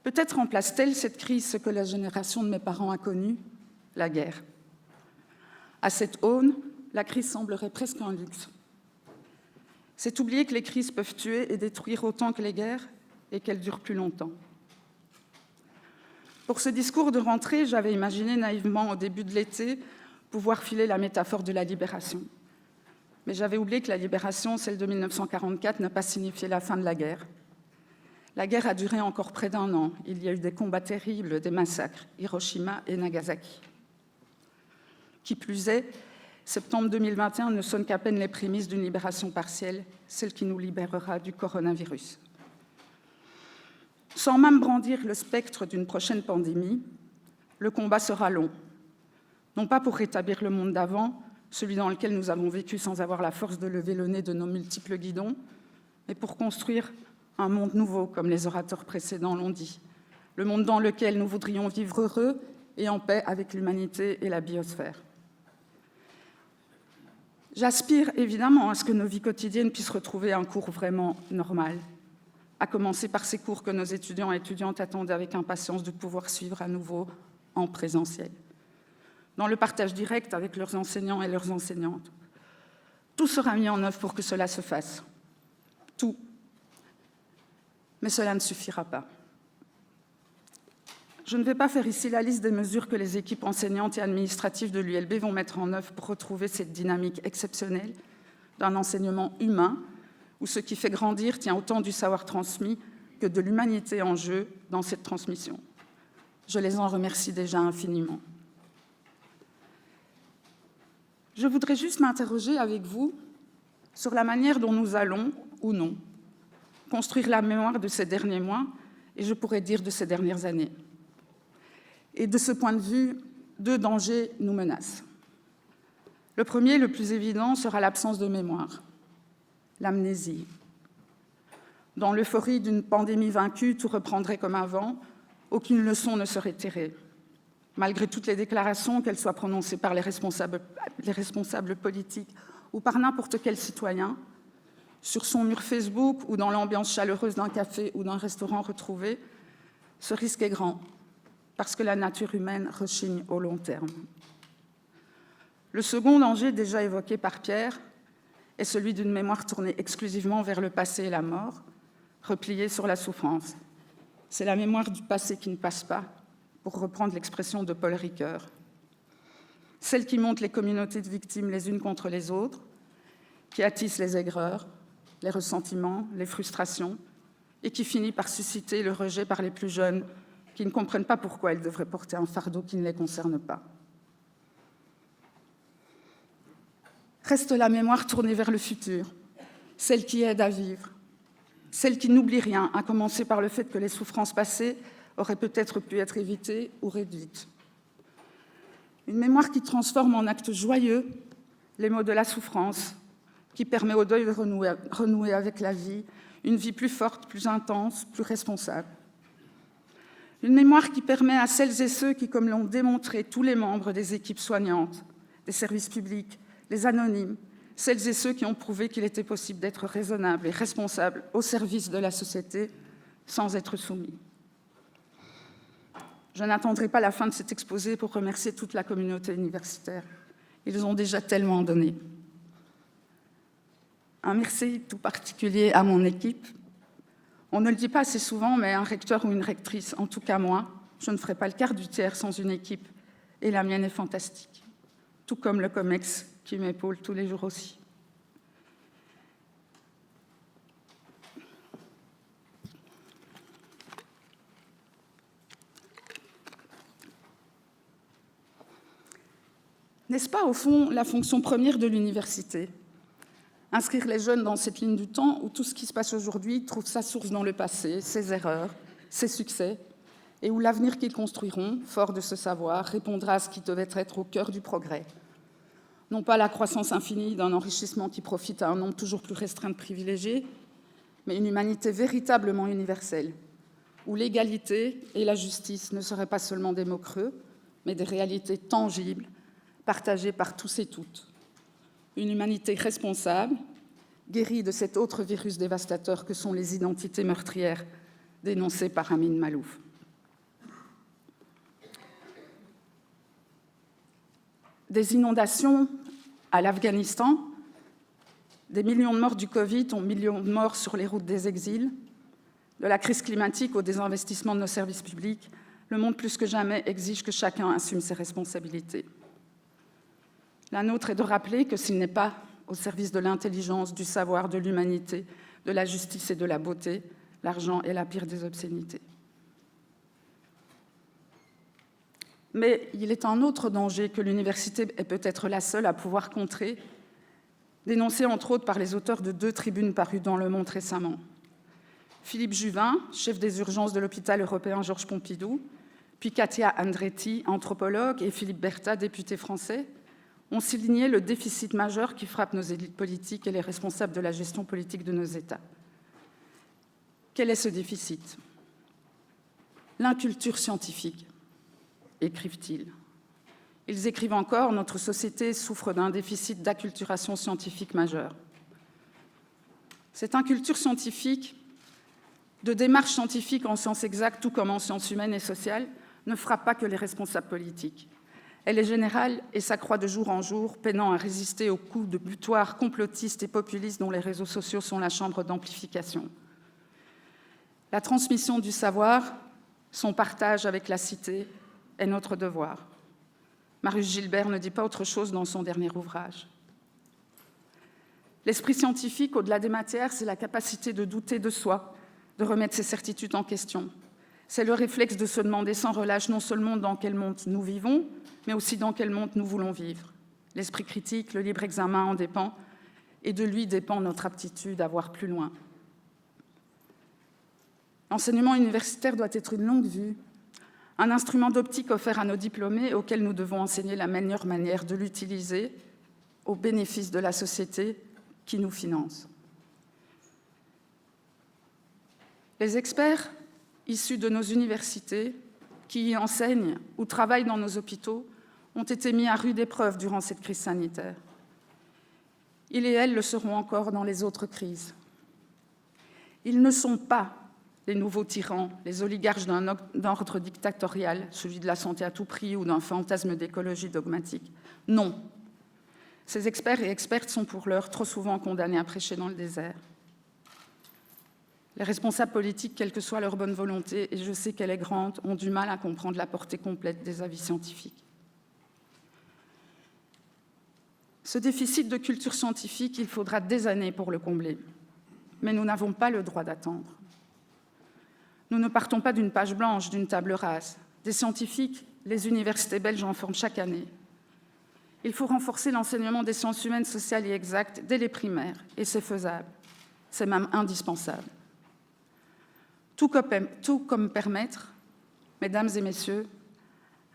Peut-être remplace-t-elle cette crise ce que la génération de mes parents a connu, la guerre. À cette aune, la crise semblerait presque un luxe. C'est oublier que les crises peuvent tuer et détruire autant que les guerres et qu'elles durent plus longtemps. Pour ce discours de rentrée, j'avais imaginé naïvement au début de l'été pouvoir filer la métaphore de la libération. Mais j'avais oublié que la libération, celle de 1944, n'a pas signifié la fin de la guerre. La guerre a duré encore près d'1 an. Il y a eu des combats terribles, des massacres, Hiroshima et Nagasaki. Qui plus est, septembre 2021 ne sonne qu'à peine les prémices d'une libération partielle, celle qui nous libérera du coronavirus. Sans même brandir le spectre d'une prochaine pandémie, le combat sera long. Non pas pour rétablir le monde d'avant, celui dans lequel nous avons vécu sans avoir la force de lever le nez de nos multiples guidons, mais pour construire un monde nouveau, comme les orateurs précédents l'ont dit. Le monde dans lequel nous voudrions vivre heureux et en paix avec l'humanité et la biosphère. J'aspire évidemment à ce que nos vies quotidiennes puissent retrouver un cours vraiment normal, à commencer par ces cours que nos étudiants et étudiantes attendent avec impatience de pouvoir suivre à nouveau en présentiel, dans le partage direct avec leurs enseignants et leurs enseignantes. Tout sera mis en œuvre pour que cela se fasse. Tout. Mais cela ne suffira pas. Je ne vais pas faire ici la liste des mesures que les équipes enseignantes et administratives de l'ULB vont mettre en œuvre pour retrouver cette dynamique exceptionnelle d'un enseignement humain où ce qui fait grandir tient autant du savoir transmis que de l'humanité en jeu dans cette transmission. Je les en remercie déjà infiniment. Je voudrais juste m'interroger avec vous sur la manière dont nous allons, ou non, construire la mémoire de ces derniers mois, et je pourrais dire de ces dernières années. Et de ce point de vue, 2 dangers nous menacent. Le premier, le plus évident, sera l'absence de mémoire, l'amnésie. Dans l'euphorie d'une pandémie vaincue, tout reprendrait comme avant, aucune leçon ne serait tirée. Malgré toutes les déclarations, qu'elles soient prononcées par les responsables politiques ou par n'importe quel citoyen, sur son mur Facebook ou dans l'ambiance chaleureuse d'un café ou d'un restaurant retrouvé, ce risque est grand, parce que la nature humaine rechigne au long terme. Le second danger, déjà évoqué par Pierre, est celui d'une mémoire tournée exclusivement vers le passé et la mort, repliée sur la souffrance. C'est la mémoire du passé qui ne passe pas, pour reprendre l'expression de Paul Ricoeur. Celle qui monte les communautés de victimes les unes contre les autres, qui attise les aigreurs, les ressentiments, les frustrations, et qui finit par susciter le rejet par les plus jeunes qui ne comprennent pas pourquoi ils devraient porter un fardeau qui ne les concerne pas. Reste la mémoire tournée vers le futur, celle qui aide à vivre, celle qui n'oublie rien, à commencer par le fait que les souffrances passées auraient peut-être pu être évitées ou réduites. Une mémoire qui transforme en actes joyeux les mots de la souffrance, qui permet au deuil de renouer avec la vie, une vie plus forte, plus intense, plus responsable. Une mémoire qui permet à celles et ceux qui, comme l'ont démontré tous les membres des équipes soignantes, des services publics, les anonymes, celles et ceux qui ont prouvé qu'il était possible d'être raisonnable et responsable au service de la société sans être soumis. Je n'attendrai pas la fin de cet exposé pour remercier toute la communauté universitaire. Ils ont déjà tellement donné. Un merci tout particulier à mon équipe. On ne le dit pas assez souvent, mais un recteur ou une rectrice, en tout cas moi, je ne ferai pas le quart du tiers sans une équipe, et la mienne est fantastique, tout comme le COMEX qui m'épaule tous les jours aussi. N'est-ce pas, au fond, la fonction première de l'université ? Inscrire les jeunes dans cette ligne du temps où tout ce qui se passe aujourd'hui trouve sa source dans le passé, ses erreurs, ses succès, et où l'avenir qu'ils construiront, fort de ce savoir, répondra à ce qui devait être au cœur du progrès. Non pas la croissance infinie d'un enrichissement qui profite à un nombre toujours plus restreint de privilégiés, mais une humanité véritablement universelle, où l'égalité et la justice ne seraient pas seulement des mots creux, mais des réalités tangibles, partagées par tous et toutes. Une humanité responsable, guérie de cet autre virus dévastateur que sont les identités meurtrières dénoncées par Amin Malouf. Des inondations à l'Afghanistan, des millions de morts du Covid aux millions de morts sur les routes des exils, de la crise climatique au désinvestissement de nos services publics, le monde plus que jamais exige que chacun assume ses responsabilités. La nôtre est de rappeler que s'il n'est pas au service de l'intelligence, du savoir, de l'humanité, de la justice et de la beauté, l'argent est la pire des obscénités. Mais il est un autre danger que l'université est peut-être la seule à pouvoir contrer, dénoncé entre autres par les auteurs de 2 tribunes parues dans Le Monde récemment. Philippe Juvin, chef des urgences de l'hôpital européen Georges Pompidou, puis Katia Andretti, anthropologue, et Philippe Bertha, député français, ont souligné le déficit majeur qui frappe nos élites politiques et les responsables de la gestion politique de nos États. Quel est ce déficit ? L'inculture scientifique, écrivent-ils. Ils écrivent encore « Notre société souffre d'un déficit d'acculturation scientifique majeure ». Cette inculture scientifique, de démarche scientifique en sciences exactes, tout comme en sciences humaines et sociales, ne frappe pas que les responsables politiques. Elle est générale et s'accroît de jour en jour, peinant à résister aux coups de butoir complotistes et populistes dont les réseaux sociaux sont la chambre d'amplification. La transmission du savoir, son partage avec la cité, est notre devoir. Marius Gilbert ne dit pas autre chose dans son dernier ouvrage. L'esprit scientifique, au-delà des matières, c'est la capacité de douter de soi, de remettre ses certitudes en question. C'est le réflexe de se demander sans relâche non seulement dans quel monde nous vivons, mais aussi dans quel monde nous voulons vivre. L'esprit critique, le libre examen en dépend, et de lui dépend notre aptitude à voir plus loin. L'enseignement universitaire doit être une longue vue, un instrument d'optique offert à nos diplômés auquel nous devons enseigner la meilleure manière de l'utiliser au bénéfice de la société qui nous finance. Les experts issus de nos universités, qui y enseignent ou travaillent dans nos hôpitaux, ont été mis à rude épreuve durant cette crise sanitaire. Ils et elles le seront encore dans les autres crises. Ils ne sont pas les nouveaux tyrans, les oligarches d'un ordre dictatorial, celui de la santé à tout prix ou d'un fantasme d'écologie dogmatique. Non. Ces experts et expertes sont pour l'heure trop souvent condamnés à prêcher dans le désert. Les responsables politiques, quelle que soit leur bonne volonté, et je sais qu'elle est grande, ont du mal à comprendre la portée complète des avis scientifiques. Ce déficit de culture scientifique, il faudra des années pour le combler. Mais nous n'avons pas le droit d'attendre. Nous ne partons pas d'une page blanche, d'une table rase. Des scientifiques, les universités belges en forment chaque année. Il faut renforcer l'enseignement des sciences humaines, sociales et exactes dès les primaires, et c'est faisable. C'est même indispensable. Tout comme permettre, mesdames et messieurs,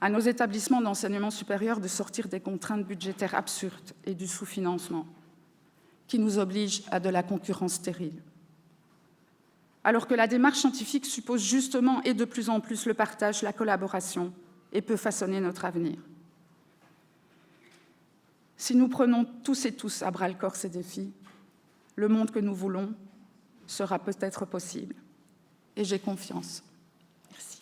à nos établissements d'enseignement supérieur de sortir des contraintes budgétaires absurdes et du sous-financement qui nous obligent à de la concurrence stérile. Alors que la démarche scientifique suppose justement et de plus en plus le partage, la collaboration et peut façonner notre avenir. Si nous prenons tous et tous à bras-le-corps ces défis, le monde que nous voulons sera peut-être possible. Et j'ai confiance. Merci.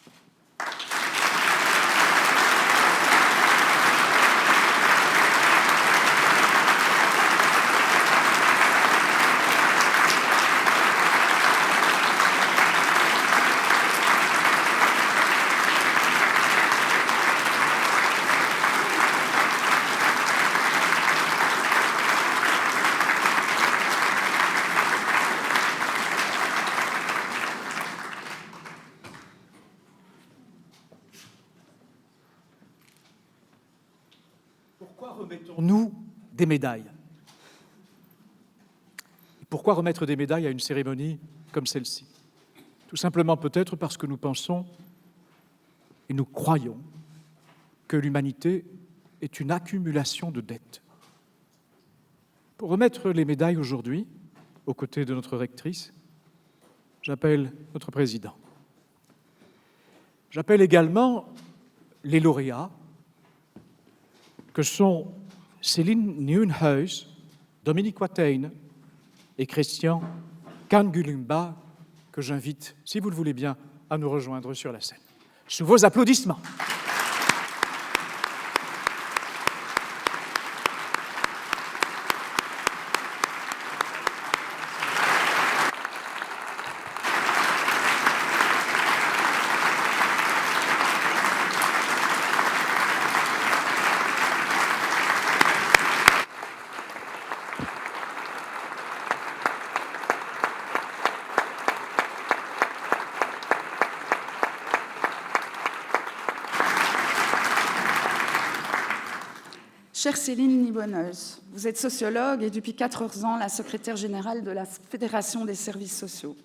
Pourquoi remettons-nous des médailles ? Pourquoi remettre des médailles à une cérémonie comme celle-ci ? Tout simplement peut-être parce que nous pensons et nous croyons que l'humanité est une accumulation de dettes. Pour remettre les médailles aujourd'hui, aux côtés de notre rectrice, j'appelle notre président, J'appelle également les lauréats, que sont Céline Nieuwenhuis, Dominique Watein et Christian Kangulumba, que j'invite, si vous le voulez bien, à nous rejoindre sur la scène. Sous vos applaudissements. Chère Céline Nieuwenhuis, vous êtes sociologue et depuis 14 ans la secrétaire générale de la Fédération des services sociaux.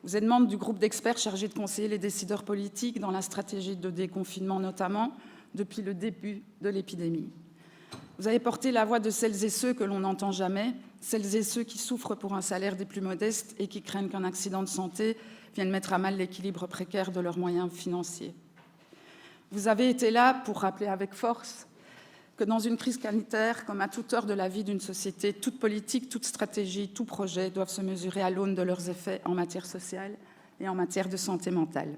Vous êtes membre du groupe d'experts chargé de conseiller les décideurs politiques dans la stratégie de déconfinement notamment depuis le début de l'épidémie. Vous avez porté la voix de celles et ceux que l'on n'entend jamais, celles et ceux qui souffrent pour un salaire des plus modestes et qui craignent qu'un accident de santé vienne mettre à mal l'équilibre précaire de leurs moyens financiers. Vous avez été là pour rappeler avec force que dans une crise sanitaire, comme à toute heure de la vie d'une société, toute politique, toute stratégie, tout projet doivent se mesurer à l'aune de leurs effets en matière sociale et en matière de santé mentale.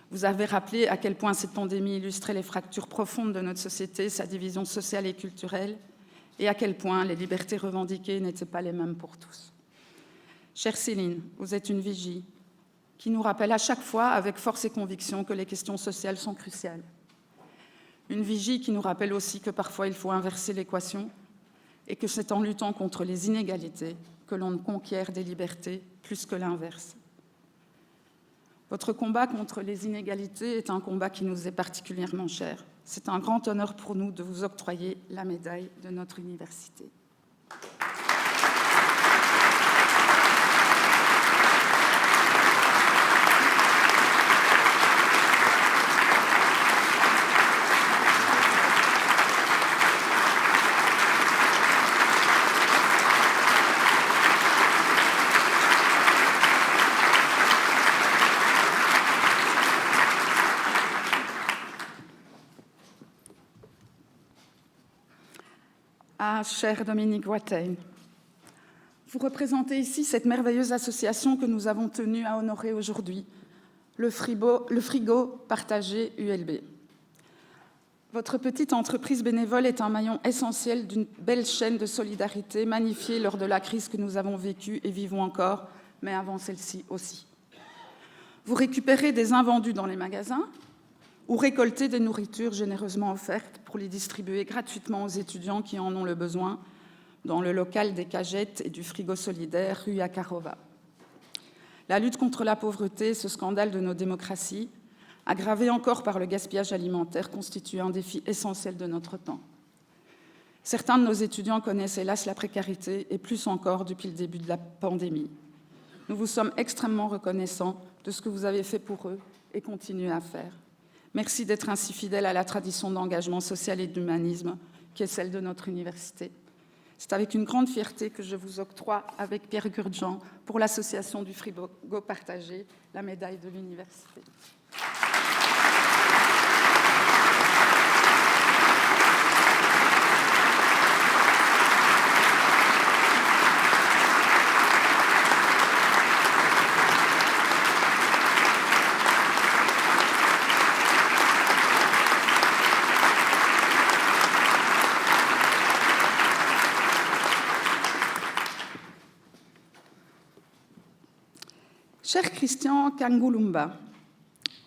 Vous avez rappelé à quel point cette pandémie illustrait les fractures profondes de notre société, sa division sociale et culturelle, et à quel point les libertés revendiquées n'étaient pas les mêmes pour tous. Chère Céline, vous êtes une vigie qui nous rappelle à chaque fois, avec force et conviction, que les questions sociales sont cruciales. Une vigie qui nous rappelle aussi que parfois il faut inverser l'équation et que c'est en luttant contre les inégalités que l'on conquiert des libertés plus que l'inverse. Votre combat contre les inégalités est un combat qui nous est particulièrement cher. C'est un grand honneur pour nous de vous octroyer la médaille de notre université. Ah, cher Dominique Watein, vous représentez ici cette merveilleuse association que nous avons tenu à honorer aujourd'hui, le Frigo Partagé ULB. Votre petite entreprise bénévole est un maillon essentiel d'une belle chaîne de solidarité magnifiée lors de la crise que nous avons vécue et vivons encore, mais avant celle-ci aussi. Vous récupérez des invendus dans les magasins ou récoltez des nourritures généreusement offertes pour les distribuer gratuitement aux étudiants qui en ont le besoin dans le local des Cagettes et du Frigo Solidaire, rue Akarova. La lutte contre la pauvreté, ce scandale de nos démocraties, aggravé encore par le gaspillage alimentaire, constitue un défi essentiel de notre temps. Certains de nos étudiants connaissent hélas la précarité, et plus encore depuis le début de la pandémie. Nous vous sommes extrêmement reconnaissants de ce que vous avez fait pour eux et continuez à faire. Merci d'être ainsi fidèle à la tradition d'engagement social et d'humanisme qui est celle de notre université. C'est avec une grande fierté que je vous octroie, avec Pierre Gurdjian, pour l'association du Frigo Partagé, la médaille de l'université. Cher Christian Kangulumba,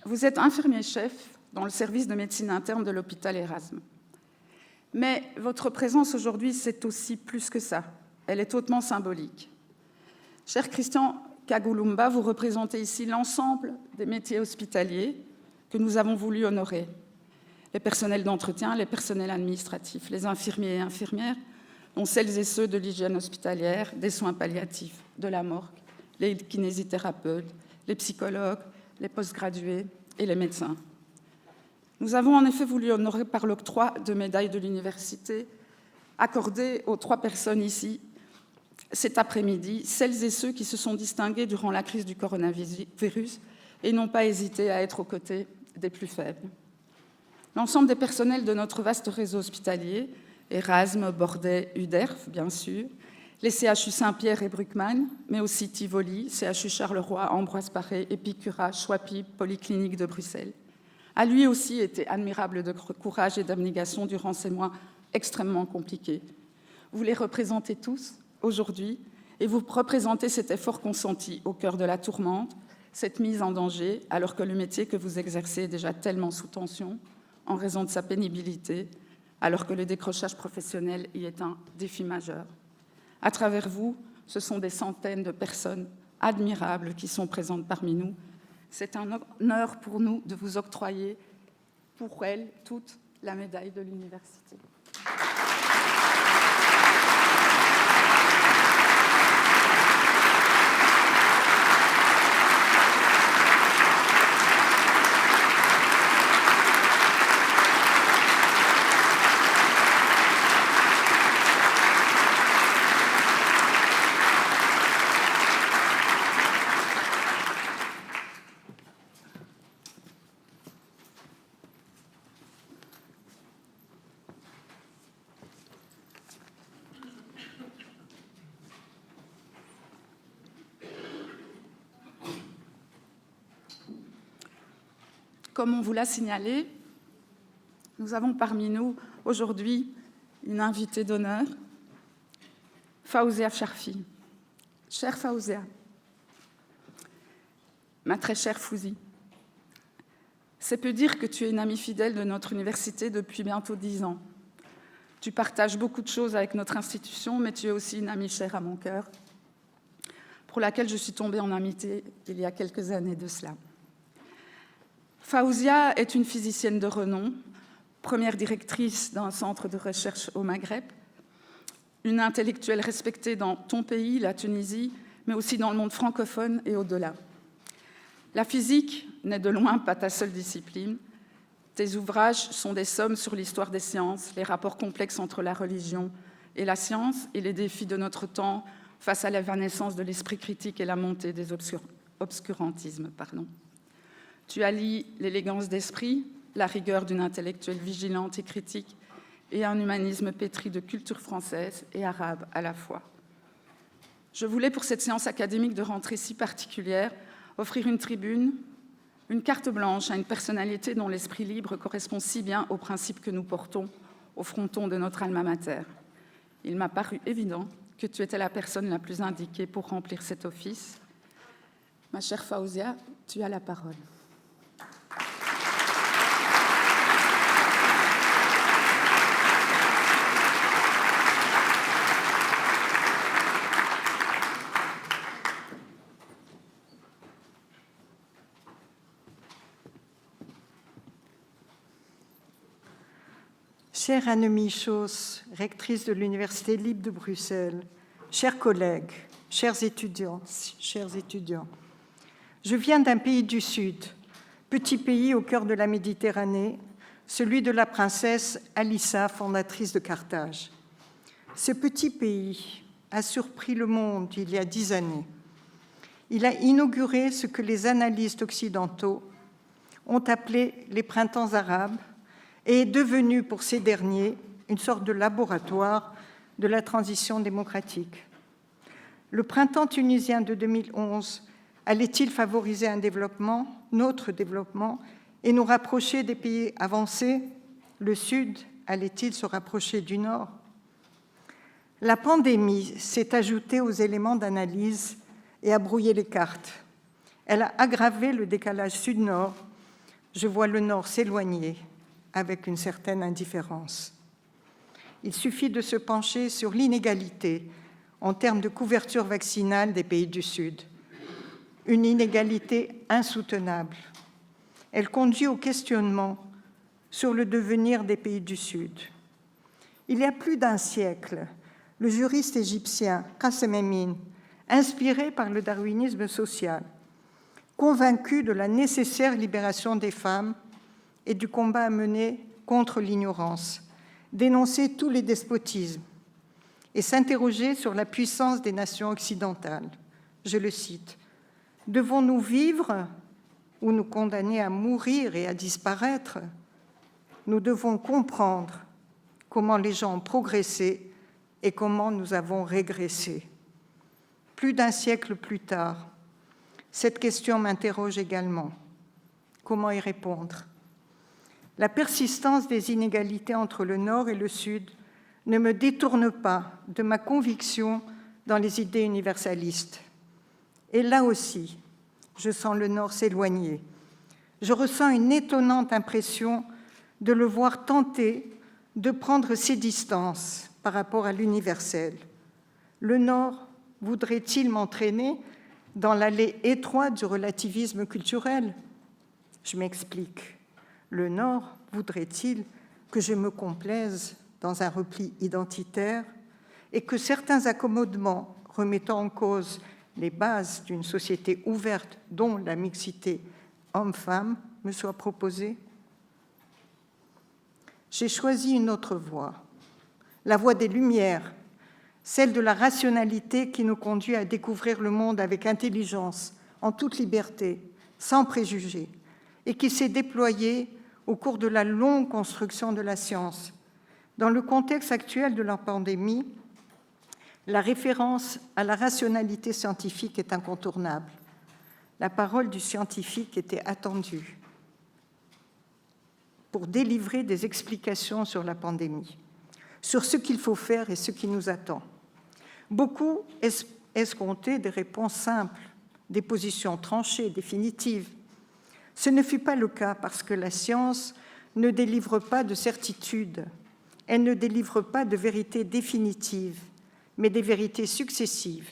vous êtes infirmier-chef dans le service de médecine interne de l'hôpital Erasme. Mais votre présence aujourd'hui, c'est aussi plus que ça. Elle est hautement symbolique. Cher Christian Kangulumba, vous représentez ici l'ensemble des métiers hospitaliers que nous avons voulu honorer. Les personnels d'entretien, les personnels administratifs, les infirmiers et infirmières, dont celles et ceux de l'hygiène hospitalière, des soins palliatifs, de la morgue, les kinésithérapeutes, les psychologues, les postgradués et les médecins. Nous avons en effet voulu honorer par l'octroi de médailles de l'université accordées aux 3 personnes ici cet après-midi, celles et ceux qui se sont distingués durant la crise du coronavirus et n'ont pas hésité à être aux côtés des plus faibles. L'ensemble des personnels de notre vaste réseau hospitalier, Erasme, Bordet, UDERF, bien sûr, les CHU Saint-Pierre et Bruckmann, mais aussi Tivoli, CHU Charleroi, Ambroise Paré, Épicura, Choipy, Polyclinique de Bruxelles, a lui aussi été admirable de courage et d'abnégation durant ces mois extrêmement compliqués. Vous les représentez tous aujourd'hui et vous représentez cet effort consenti au cœur de la tourmente, cette mise en danger, alors que le métier que vous exercez est déjà tellement sous tension en raison de sa pénibilité, alors que le décrochage professionnel y est un défi majeur. À travers vous, ce sont des centaines de personnes admirables qui sont présentes parmi nous. C'est un honneur pour nous de vous octroyer, pour elles toutes, la médaille de l'université. Comme on vous l'a signalé, nous avons parmi nous aujourd'hui une invitée d'honneur, Faouzia Charfi. Chère Faouzia, ma très chère Fouzi, c'est peu dire que tu es une amie fidèle de notre université depuis bientôt 10 ans. Tu partages beaucoup de choses avec notre institution, mais tu es aussi une amie chère à mon cœur, pour laquelle je suis tombée en amitié il y a quelques années de cela. Faouzia est une physicienne de renom, première directrice d'un centre de recherche au Maghreb, une intellectuelle respectée dans ton pays, la Tunisie, mais aussi dans le monde francophone et au-delà. La physique n'est de loin pas ta seule discipline. Tes ouvrages sont des sommes sur l'histoire des sciences, les rapports complexes entre la religion et la science et les défis de notre temps face à l'évanescence de l'esprit critique et la montée des obscurantismes. Tu allies l'élégance d'esprit, la rigueur d'une intellectuelle vigilante et critique et un humanisme pétri de culture française et arabe à la fois. Je voulais, pour cette séance académique de rentrée si particulière, offrir une tribune, une carte blanche à une personnalité dont l'esprit libre correspond si bien aux principes que nous portons au fronton de notre alma mater. Il m'a paru évident que tu étais la personne la plus indiquée pour remplir cet office. Ma chère Faouzia, tu as la parole. Chère Annemie Chausse, rectrice de l'Université libre de Bruxelles, chers collègues, chers étudiants, je viens d'un pays du Sud, petit pays au cœur de la Méditerranée, celui de la princesse Alissa, fondatrice de Carthage. Ce petit pays a surpris le monde il y a 10 années. Il a inauguré ce que les analystes occidentaux ont appelé les printemps arabes, et est devenu pour ces derniers une sorte de laboratoire de la transition démocratique. Le printemps tunisien de 2011 allait-il favoriser un développement, notre développement, et nous rapprocher des pays avancés? Le Sud allait-il se rapprocher du Nord? La pandémie s'est ajoutée aux éléments d'analyse et a brouillé les cartes. Elle a aggravé le décalage Sud-Nord. Je vois le Nord s'éloigner avec une certaine indifférence. Il suffit de se pencher sur l'inégalité en termes de couverture vaccinale des pays du Sud. Une inégalité insoutenable. Elle conduit au questionnement sur le devenir des pays du Sud. Il y a plus d'un siècle, le juriste égyptien Qassem Emin, inspiré par le darwinisme social, convaincu de la nécessaire libération des femmes et du combat à mener contre l'ignorance, dénoncer tous les despotismes et s'interroger sur la puissance des nations occidentales. Je le cite, « Devons-nous vivre ou nous condamner à mourir et à disparaître. Nous devons comprendre comment les gens ont progressé et comment nous avons régressé. Plus d'un siècle plus tard, cette question m'interroge également. Comment y répondre ? La persistance des inégalités entre le Nord et le Sud ne me détourne pas de ma conviction dans les idées universalistes. Et là aussi, je sens le Nord s'éloigner. Je ressens une étonnante impression de le voir tenter de prendre ses distances par rapport à l'universel. Le Nord voudrait-il m'entraîner dans l'allée étroite du relativisme culturel ? Je m'explique. Le Nord voudrait-il que je me complaise dans un repli identitaire et que certains accommodements remettant en cause les bases d'une société ouverte dont la mixité homme-femme me soient proposés ? J'ai choisi une autre voie, la voie des Lumières, celle de la rationalité qui nous conduit à découvrir le monde avec intelligence, en toute liberté, sans préjugés, et qui s'est déployée au cours de la longue construction de la science. Dans le contexte actuel de la pandémie, la référence à la rationalité scientifique est incontournable. La parole du scientifique était attendue pour délivrer des explications sur la pandémie, sur ce qu'il faut faire et ce qui nous attend. Beaucoup escomptaient des réponses simples, des positions tranchées, définitives. Ce ne fut pas le cas parce que la science ne délivre pas de certitude, elle ne délivre pas de vérité définitive, mais des vérités successives,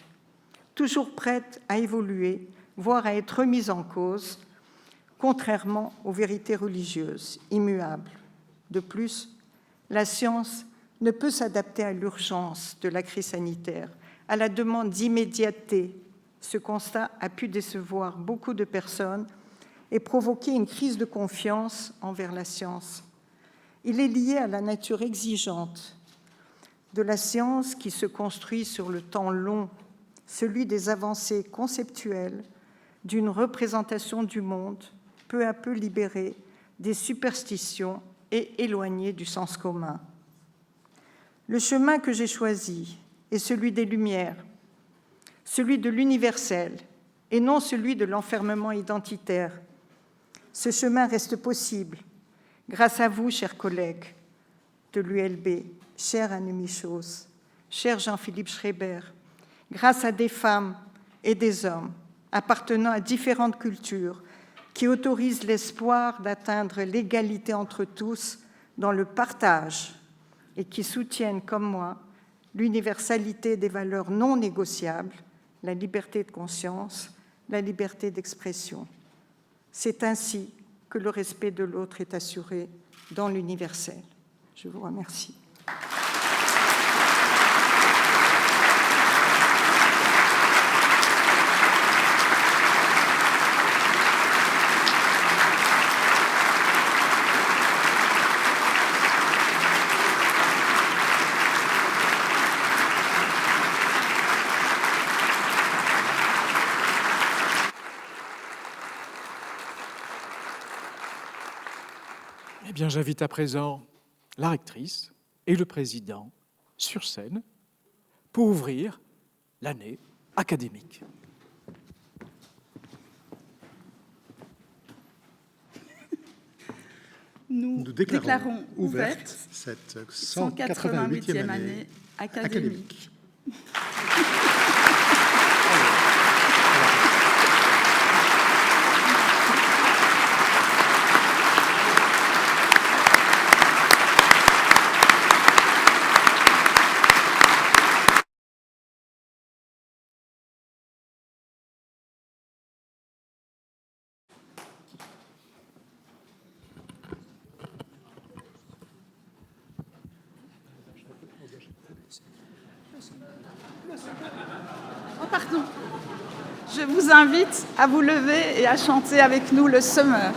toujours prêtes à évoluer, voire à être remises en cause, contrairement aux vérités religieuses, immuables. De plus, la science ne peut s'adapter à l'urgence de la crise sanitaire, à la demande d'immédiateté. Ce constat a pu décevoir beaucoup de personnes et provoquer une crise de confiance envers la science. Il est lié à la nature exigeante de la science qui se construit sur le temps long, celui des avancées conceptuelles, d'une représentation du monde peu à peu libérée des superstitions et éloignée du sens commun. Le chemin que j'ai choisi est celui des Lumières, celui de l'universel et non celui de l'enfermement identitaire. Ce chemin reste possible grâce à vous, chers collègues de l'ULB, cher Anne Michos, cher Jean-Philippe Schreiber, grâce à des femmes et des hommes appartenant à différentes cultures qui autorisent l'espoir d'atteindre l'égalité entre tous dans le partage et qui soutiennent, comme moi, l'universalité des valeurs non négociables, la liberté de conscience, la liberté d'expression. C'est ainsi que le respect de l'autre est assuré dans l'universel. Je vous remercie. Eh bien, j'invite à présent la rectrice et le président sur scène pour ouvrir l'année académique. Nous déclarons ouverte cette 188e année académique. Oh, pardon. Je vous invite à vous lever et à chanter avec nous le Summer.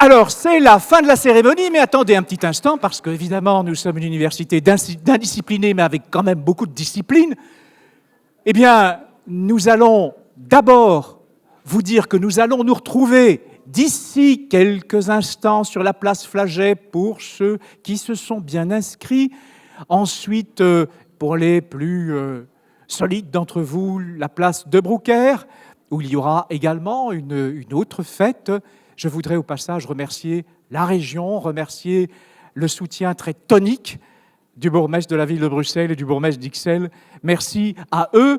Alors, c'est la fin de la cérémonie, mais attendez un petit instant, parce qu'évidemment, nous sommes une université d'indisciplinés, mais avec quand même beaucoup de discipline. Eh bien, nous allons d'abord vous dire que nous allons nous retrouver d'ici quelques instants sur la place Flagey pour ceux qui se sont bien inscrits. Ensuite, pour les plus solides d'entre vous, la place de Brouckère, où il y aura également une autre fête. Je voudrais au passage remercier la région, remercier le soutien très tonique du bourgmestre de la ville de Bruxelles et du bourgmestre d'Ixelles. Merci à eux.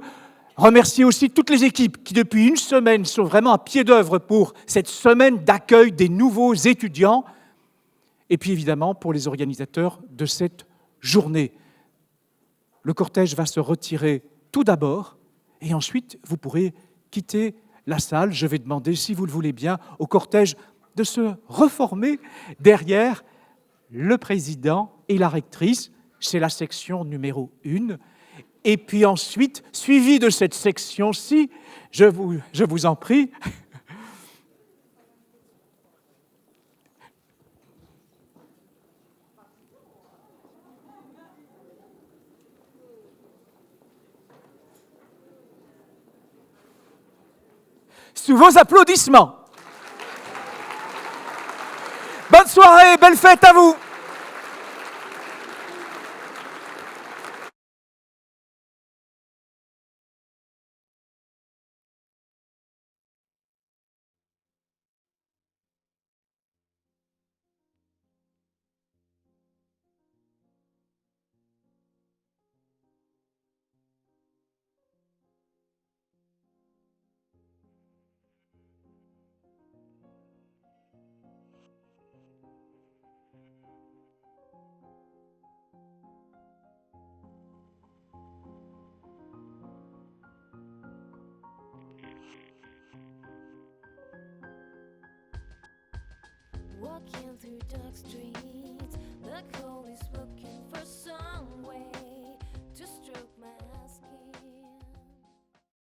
Remercier aussi toutes les équipes qui, depuis une semaine, sont vraiment à pied d'œuvre pour cette semaine d'accueil des nouveaux étudiants. Et puis évidemment, pour les organisateurs de cette journée. Le cortège va se retirer tout d'abord et ensuite, vous pourrez quitter la salle. Je vais demander, si vous le voulez bien, au cortège de se reformer derrière le président et la rectrice. C'est la section numéro 1. Et puis ensuite, suivi de cette section-ci, je vous en prie, sous vos applaudissements. Bonne soirée, belle fête à vous. Walking through dark streets, the cold is looking for somewhere.